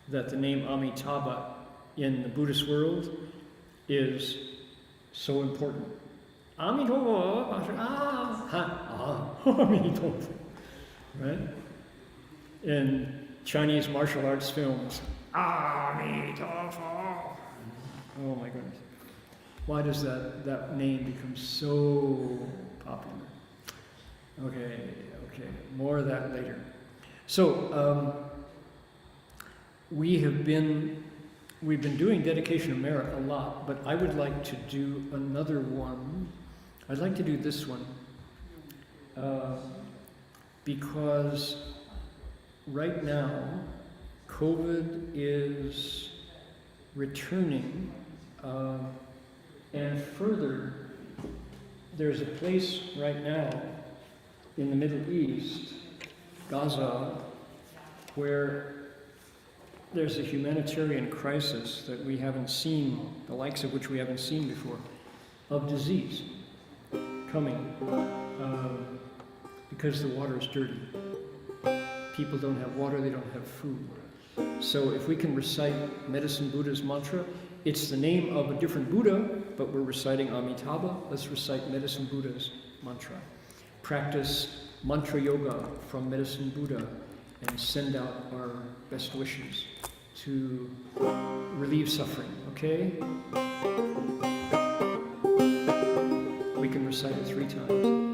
that the name Amitabha in the Buddhist world is so important. Amitabha, Amitabha, right? In Chinese martial arts films, Amitabha. Oh my goodness. Why does that name become so popular? Okay, more of that later. So, we've been doing dedication of merit a lot, but I would like to do another one. I'd like to do this one because right now COVID is returning, and further, there's a place right now in the Middle East, Gaza, where there's a humanitarian crisis that we haven't seen, the likes of which we haven't seen before, of disease coming because the water is dirty. People don't have water, they don't have food. So if we can recite Medicine Buddha's mantra, it's the name of a different Buddha, but we're reciting Amitabha. Let's recite Medicine Buddha's mantra. Practice mantra yoga from Medicine Buddha and send out our best wishes to relieve suffering, okay? We can recite it 3 times.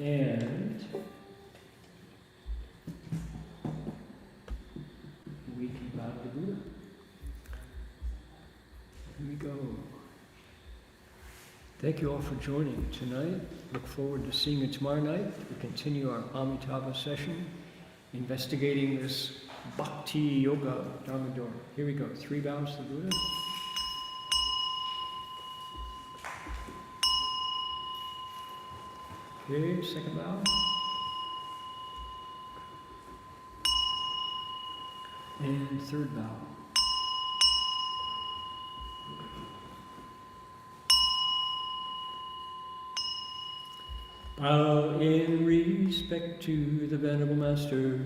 And we can bow to Buddha. Here we go. Thank you all for joining tonight. Look forward to seeing you tomorrow night. We continue our Amitabha session, investigating this Bhakti Yoga Dharma door. Here we go. 3 bows to Buddha. Okay, second bow. And third bow. Bow in respect to the Venerable Master.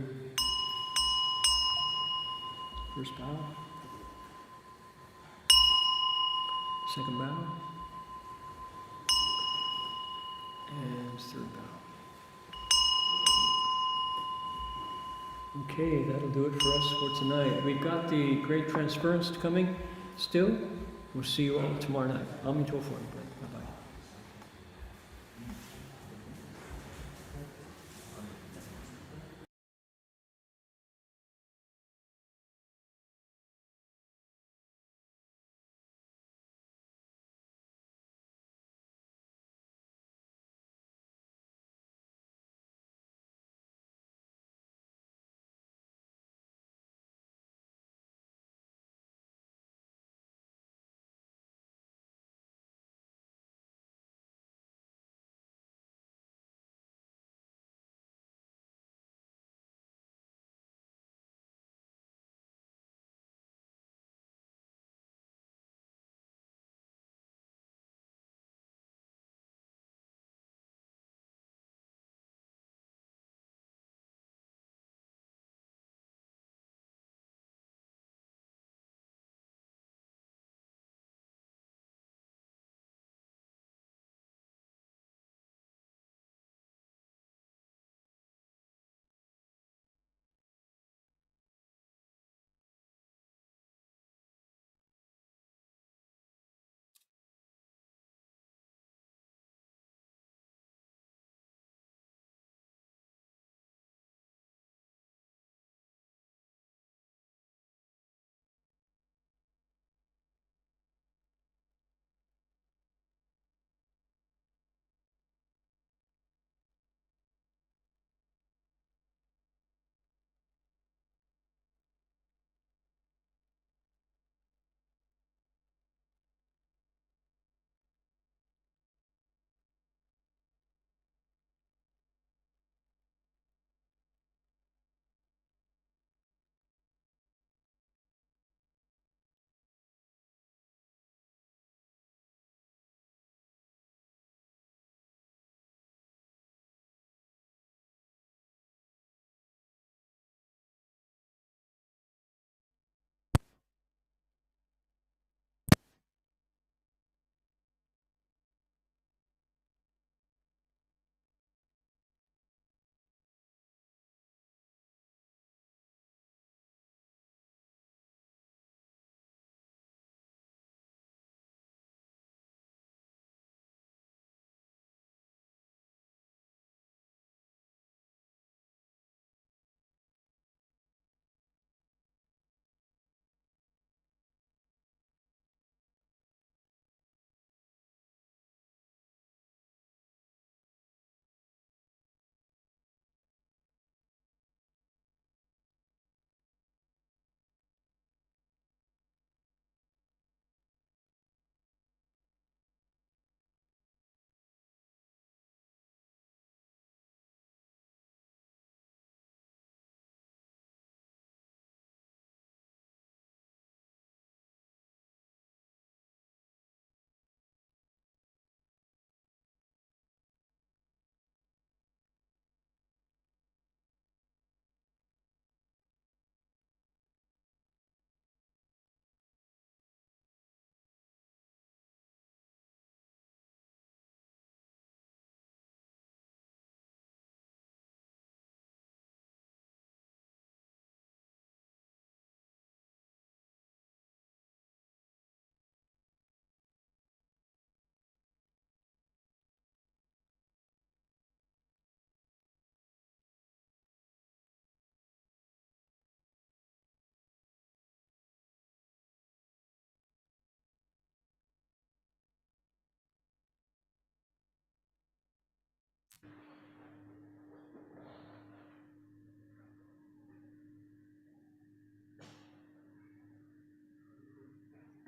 First bow. Second bow. And third bow. Okay, that'll do it for us for tonight. We've got the Great Transference coming still. We'll see you all tomorrow night. Amitabha.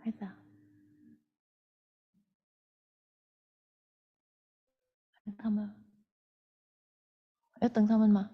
快打，他们要等他们吗？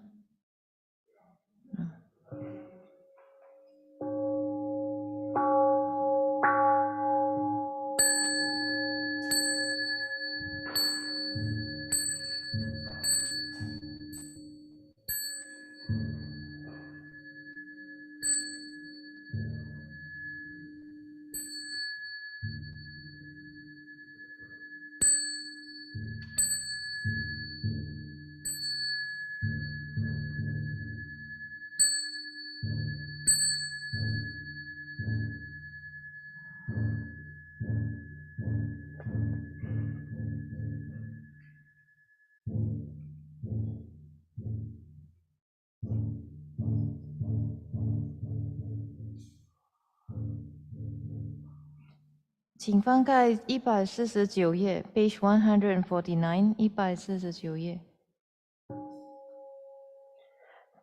请翻开149页 ，page 149，149页。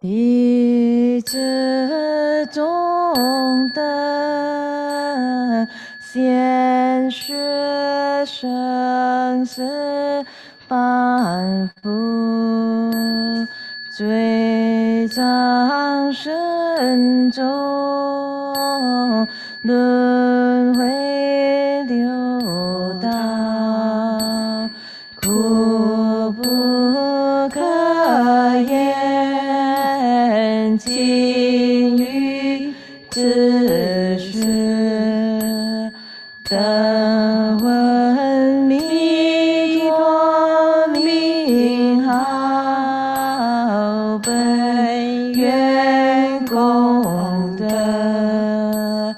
弟子中的现世生死反复，罪障深重，轮回六道，苦不可言，尽欲自是，等闻弥陀名号，本愿功德，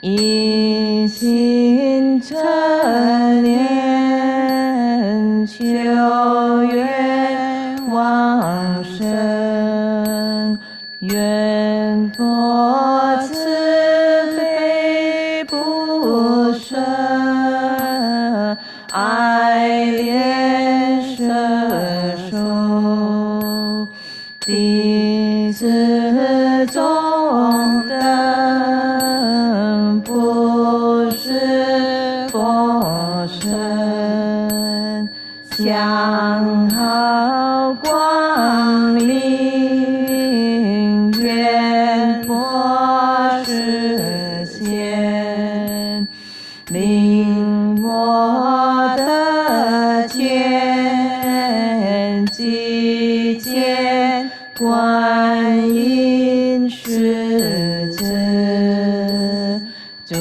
一心称念，求愿往生，愿佛慈悲不舍，爱怜摄受，弟子中等不是佛身，相好光临，愿佛实现，令我得见，即见观音世子，诸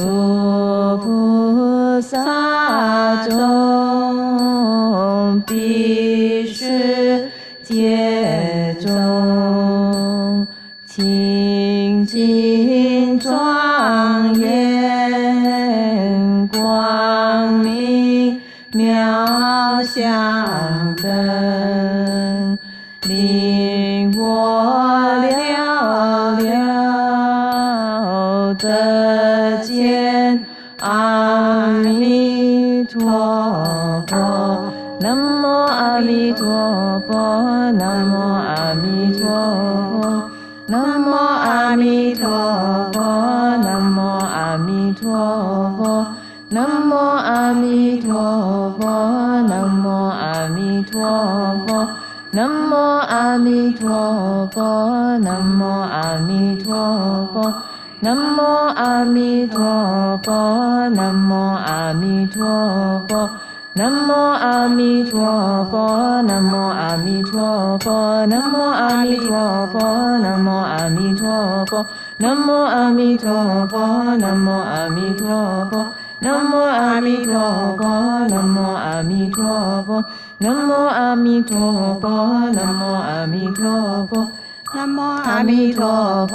菩萨众必是皆中，清净庄严，光明妙相等，令我了了得见阿弥陀佛。南无阿弥陀佛，南无阿弥陀佛，南无阿弥陀佛，南无阿弥陀佛，南无阿弥陀佛，南无阿弥陀佛，南无阿弥陀佛，南无阿弥陀佛，南无阿弥陀佛，南无阿弥陀佛。南无阿弥陀佛，南无阿弥陀佛，南无阿弥陀佛，南无阿弥陀佛，南无阿弥陀佛，南无阿弥陀佛，南无阿弥陀佛，南无阿弥陀佛，南无阿弥陀佛，南无阿弥陀佛，南无阿弥陀佛，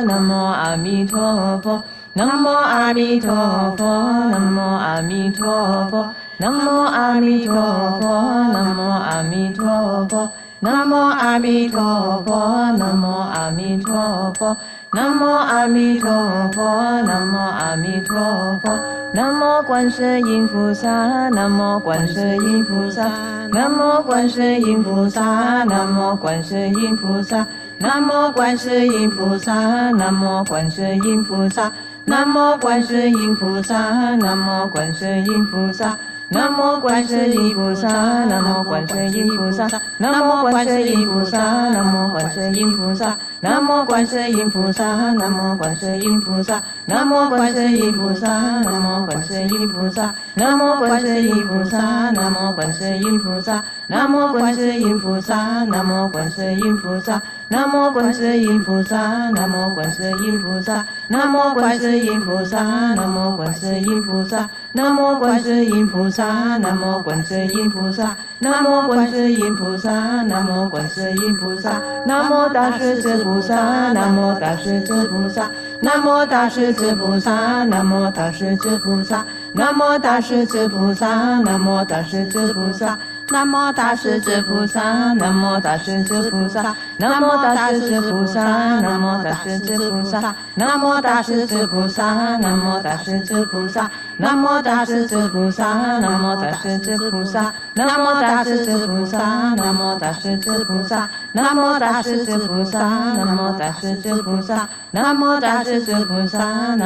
南无阿弥陀佛，南无阿弥陀佛，南无阿弥陀佛。南无阿弥陀佛，南无阿弥陀佛，南无阿弥陀佛，南无阿弥陀佛，南无阿弥陀佛，南无阿弥陀佛，南无观世音菩萨，南无观世音菩萨，南无观世音菩萨，南无观世音菩萨，南无观世音菩萨，南无观世音菩萨，南无观世音菩萨，南无观世音菩萨。南无观世音菩萨，南无观世音菩萨，南无观世音菩萨，南无观世音菩萨，南无观世音菩萨，南无观世音菩萨，南无观世音菩萨，南无观世音菩萨，南无观世音菩萨，南无观世音菩萨，南无观世音菩萨，南无观世音菩萨，南无观世音菩萨，南无观世音菩萨，南无观世音菩萨，南无观世音菩萨，南无观世音菩萨。南无观世音菩萨，南无观世音菩萨，南无观世音菩萨，南无大势至菩萨，南无大势至菩萨，南无大势至菩萨，南无大势至菩萨，南无大势至菩萨，南无大势至菩萨。南无大势至菩萨，南无大势至菩萨，南无大势至菩萨，南无大势至菩萨，南无大势至菩萨，南无大势至菩萨，南无大势至菩萨，南无大势至菩萨，南无大势至菩萨，南无大势至菩萨，南无大势至菩萨，南无大势至菩萨，南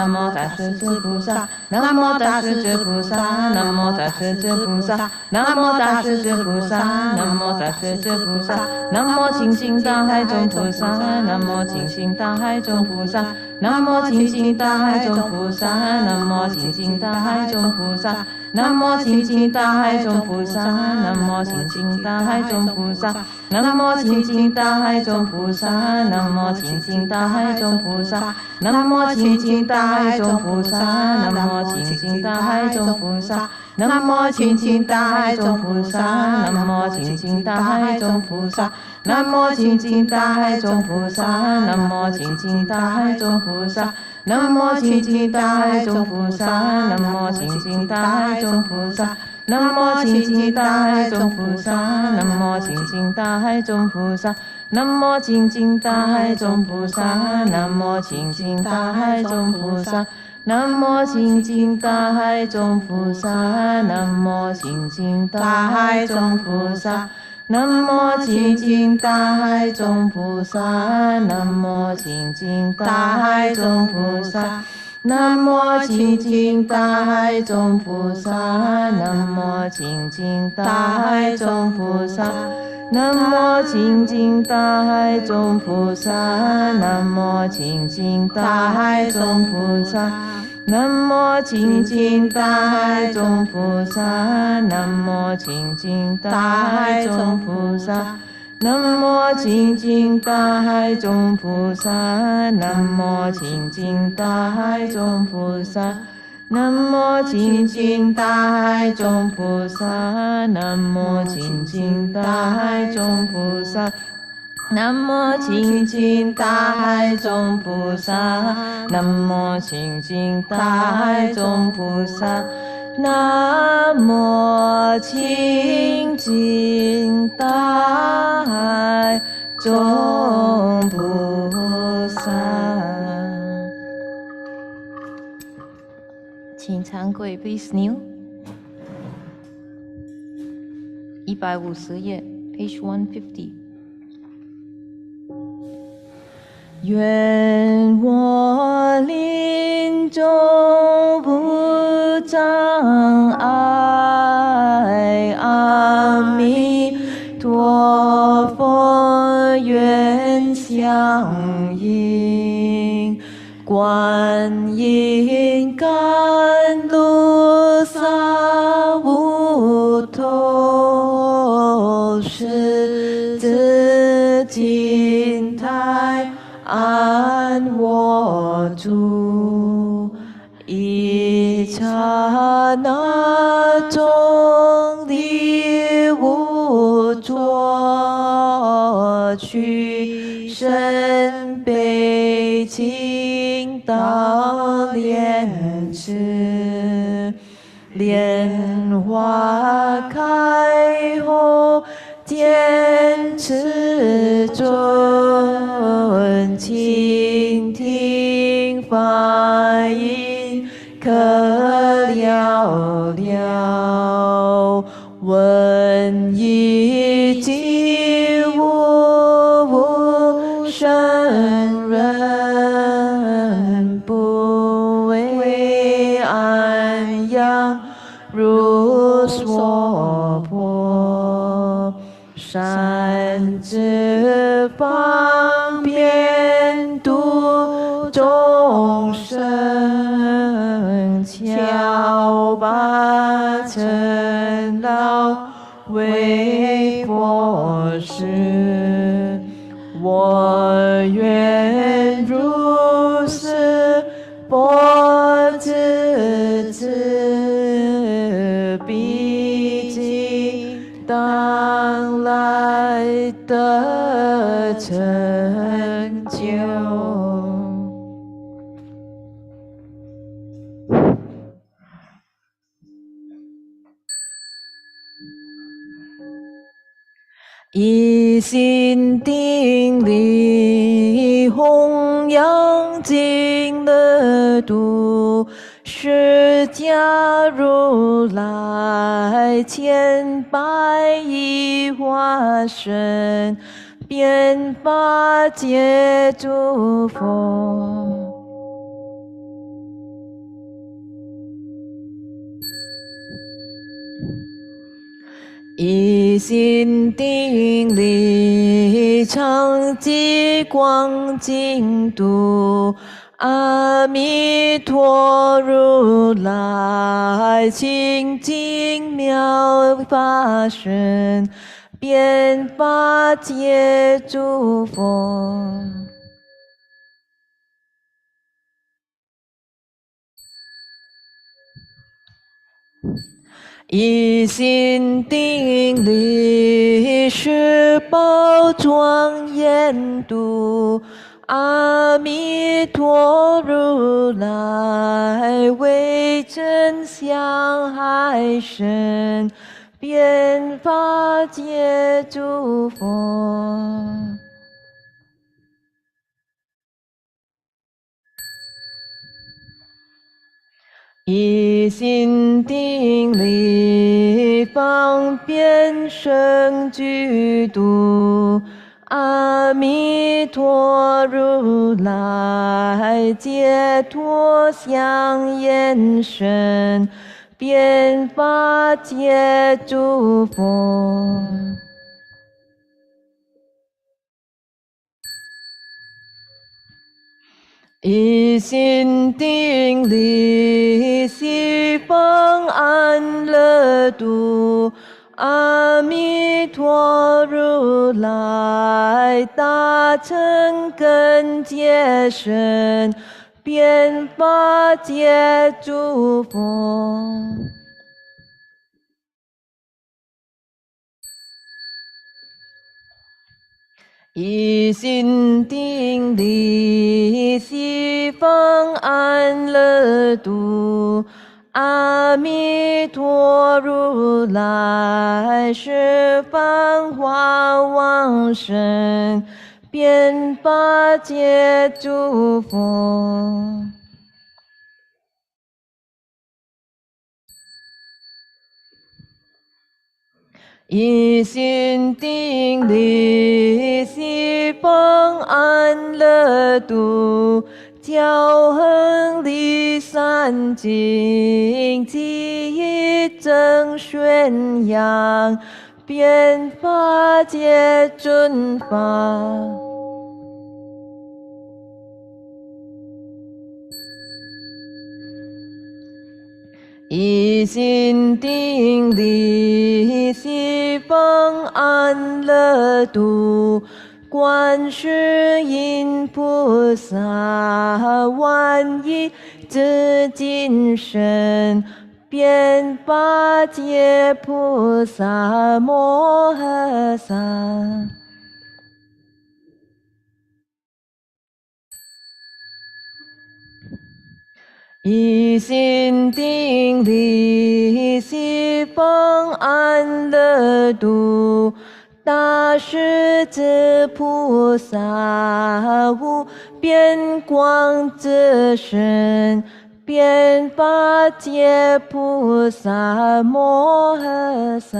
无大势至菩萨，南无大势至菩萨，南无大势至菩萨，南无大势至菩萨，南无大势至菩萨，南无大势至菩萨，南无清净大海中菩萨，南无清净大海中菩萨，南无清净大海中菩萨，南无清净大海中菩萨，南无清净大海中菩萨，南无清净大海中菩萨，南无清净大海中菩萨，南无清净大海中菩萨，南无清净大海中菩萨，南无清净大海中菩萨，南无清净大海中菩萨，南无清净大海中菩萨，南无清净大海中菩萨，南无清净大海中菩萨。南无清净大海中菩萨，南无清净大海中菩萨，南无清净大海中菩萨，南无清净大海中菩萨，南无清净大海中菩萨，南无清净大海中菩萨，南无清净大海中菩萨，南无清净大海中菩萨。南无清净大海中菩萨，南无清净大海中菩萨，南无清净大海中菩萨，南无清净大海中菩萨，南无清净大海中菩萨，南无清净大海中菩萨。南无清净大海中菩萨，南无清净大海中菩萨，南无清净大海中菩萨，南无清净大海中菩萨，南无清净大海中菩萨，南无清净大海中菩萨。南无清净大海中菩萨，南无清净大海中菩萨，南无清净大海中菩萨。请惭愧 ，please kneel。150页 ，page 150。愿我临终不障碍，阿弥陀佛愿相应，观音甘露洒无头，狮子金台安我住，一刹那中离无着，去身悲情到莲池，莲花开后见池尊，倾听法音可了了，闻一即无声人不为智方便度众生，巧把尘劳为佛事。我愿如是波之子，毕竟当来得成就。一心定力，弘扬经乐度，释迦如来千百亿化身，遍法界诸佛。一心定力，常寂光净土，阿弥陀如来清净妙法身，遍法界诸佛。一心定力，十宝庄严度，阿弥陀如来为真相海深，遍法界诸佛。一心定力，方便生具度，阿弥陀如来解脱相延伸，遍法界诸佛。一心定力，西方安乐度，阿弥陀如来大乘根结深，遍法界诸佛。一心定力，西方安乐度，阿弥陀如来十方华往生，遍法界诸佛。一心定力，西方安乐度，教恒离三境，记忆正宣扬，遍法界尊法。一心定力，西方安乐度，观世音菩萨万亿之金身，遍法界菩萨摩诃萨。一心定力，西方安乐度，大势至菩萨无边光之身，遍法界菩萨摩诃萨。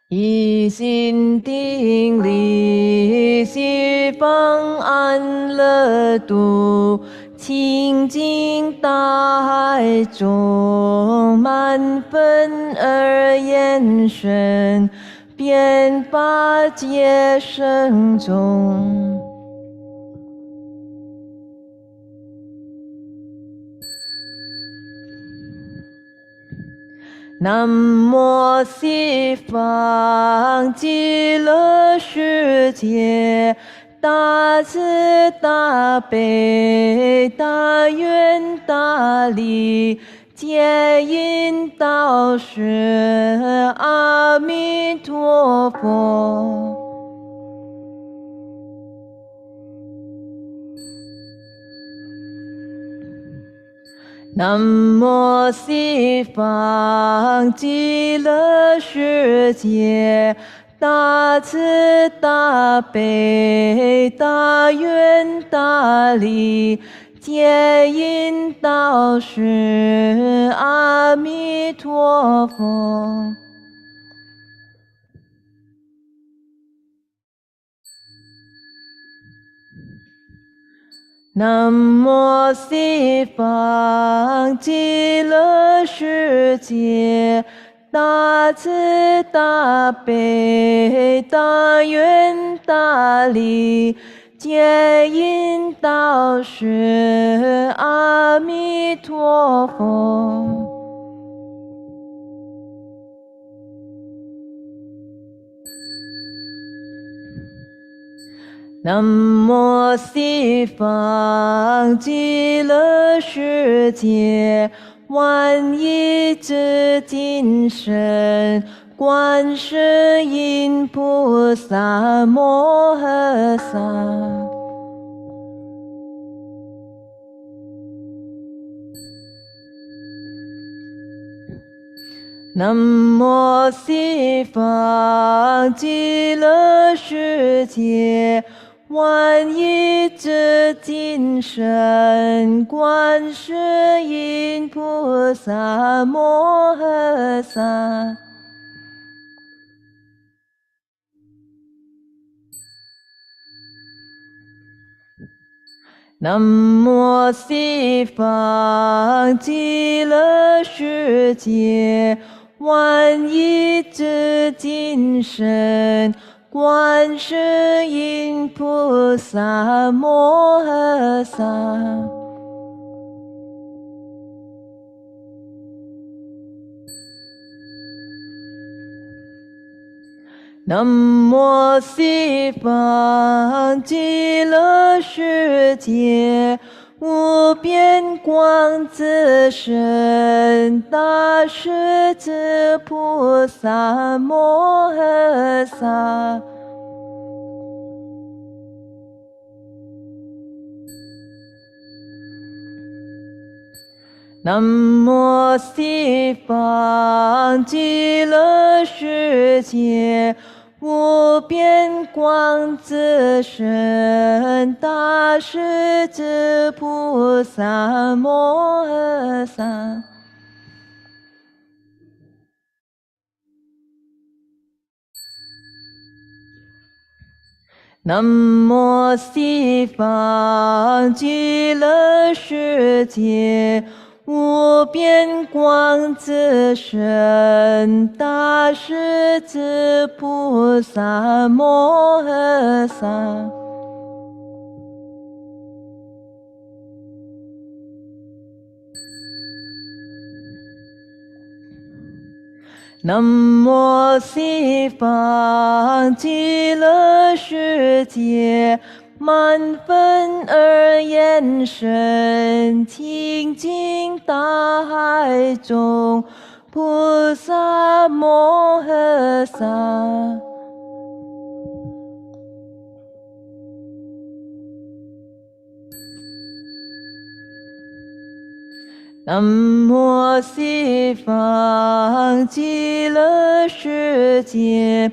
一心定力，西方安乐度，清净大海中，满分而延伸，遍八界生中。南无西方极乐世界，大慈大悲大愿大力，接引导师阿弥陀佛。南无西方极乐世界，大慈大悲大愿大力，接引导师阿弥陀佛。南无西方极乐世界，大慈大悲大愿大力，接引导师阿弥陀佛。南无西方极乐世界，万亿之精神，观世音菩萨摩诃萨。南无西方极乐世界，万亿之精神，观世音菩萨摩诃萨。南无西方极乐世界，万亿之精神，观世音菩萨摩诃萨。南无西方极乐世界，无边光自身大势至菩萨摩诃萨。南无西方极乐世界，无边光自身大势至菩萨摩诃萨。南无西方极乐世界，无边光自身大势至菩萨摩诃萨。南无西方极乐世界，满分而延伸，清净大海中，菩萨摩诃萨。南无西方极乐世界，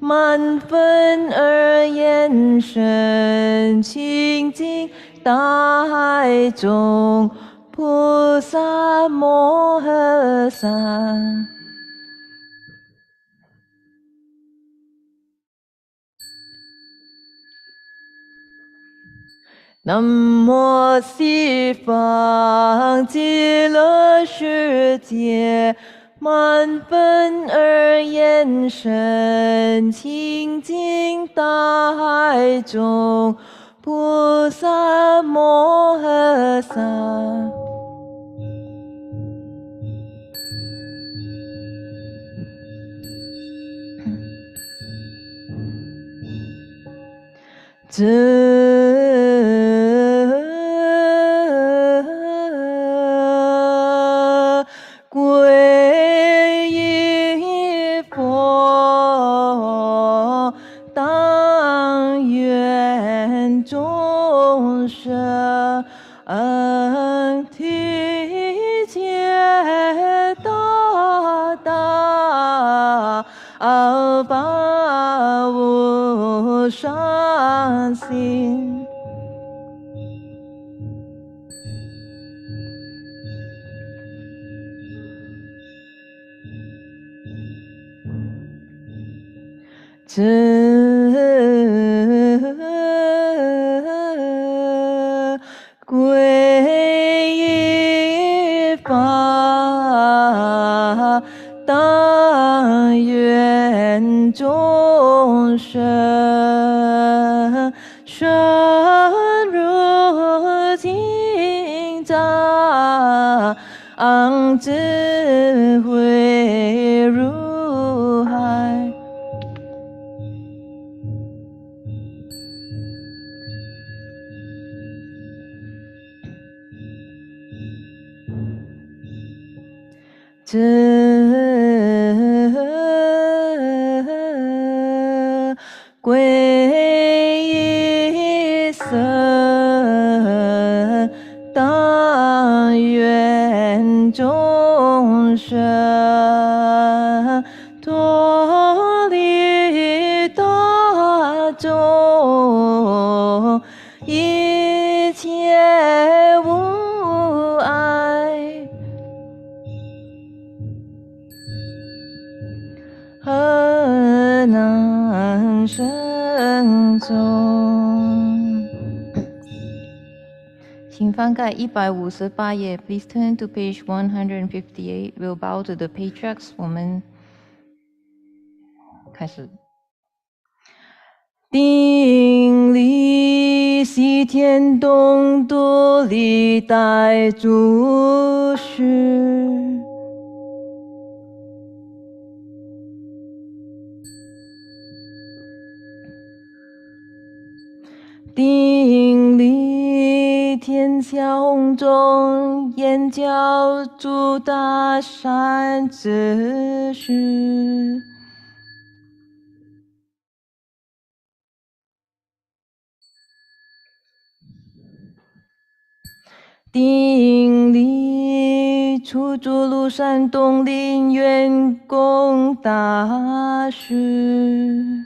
满分而延伸，清净大海中，菩萨摩诃萨。南无西方极乐世界，满本而言身清净大海中，菩萨摩诃萨。皈依佛，当愿众生体解大大法无上心。皈依法，当愿众生深入经藏，智慧如海。皈依僧，当愿众生脱离大众，一切无碍。河南深中。请翻盖158页 ，Please turn to page 158. We'll bow to the patriarchs. 我们开始。顶礼西天东都历代祖师。顶礼天下弘宗眼教诸大善知识。顶礼出诸庐山东林员工大师。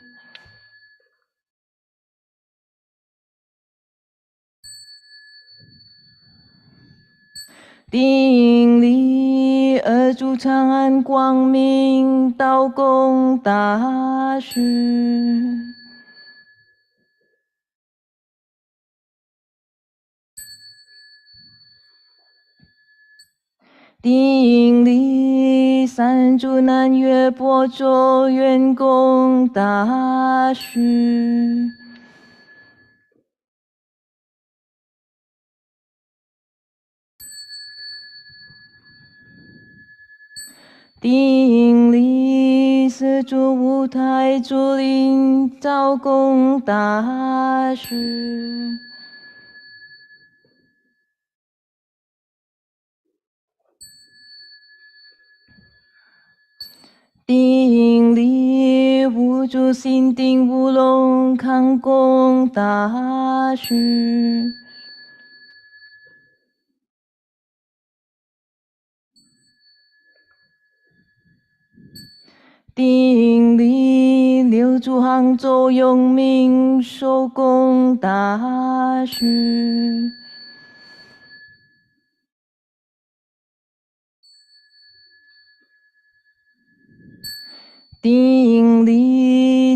顶礼二祖长安光明道公大师。顶礼三祖南岳波州员工大师。顶礼四祖五台竹林昭公大师。顶礼五祖心定乌龙康公大师。顶礼六祖杭州永明寿公大师。顶礼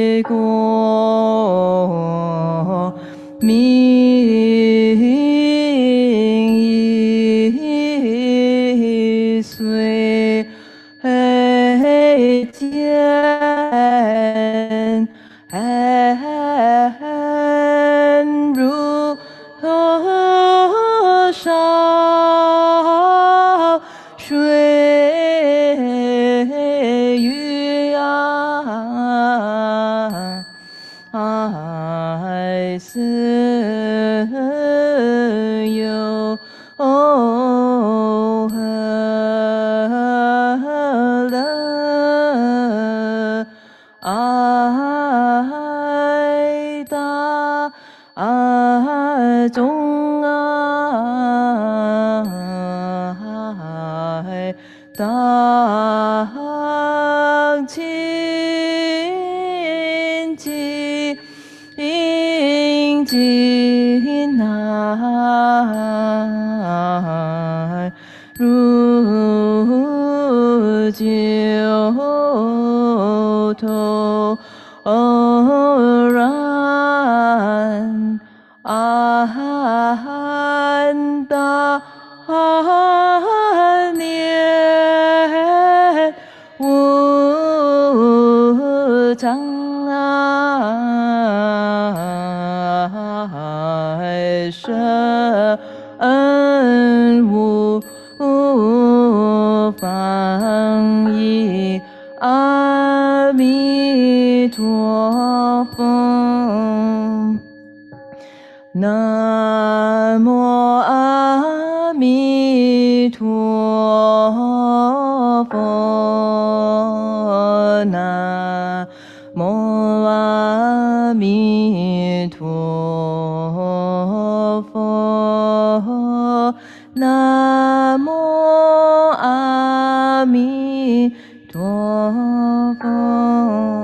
爱大爱中爱当亲近近爱如酒头然安大念无障碍身无妨碍阿弥陀佛。南无阿弥陀佛，南无阿弥陀佛，南无阿弥陀佛。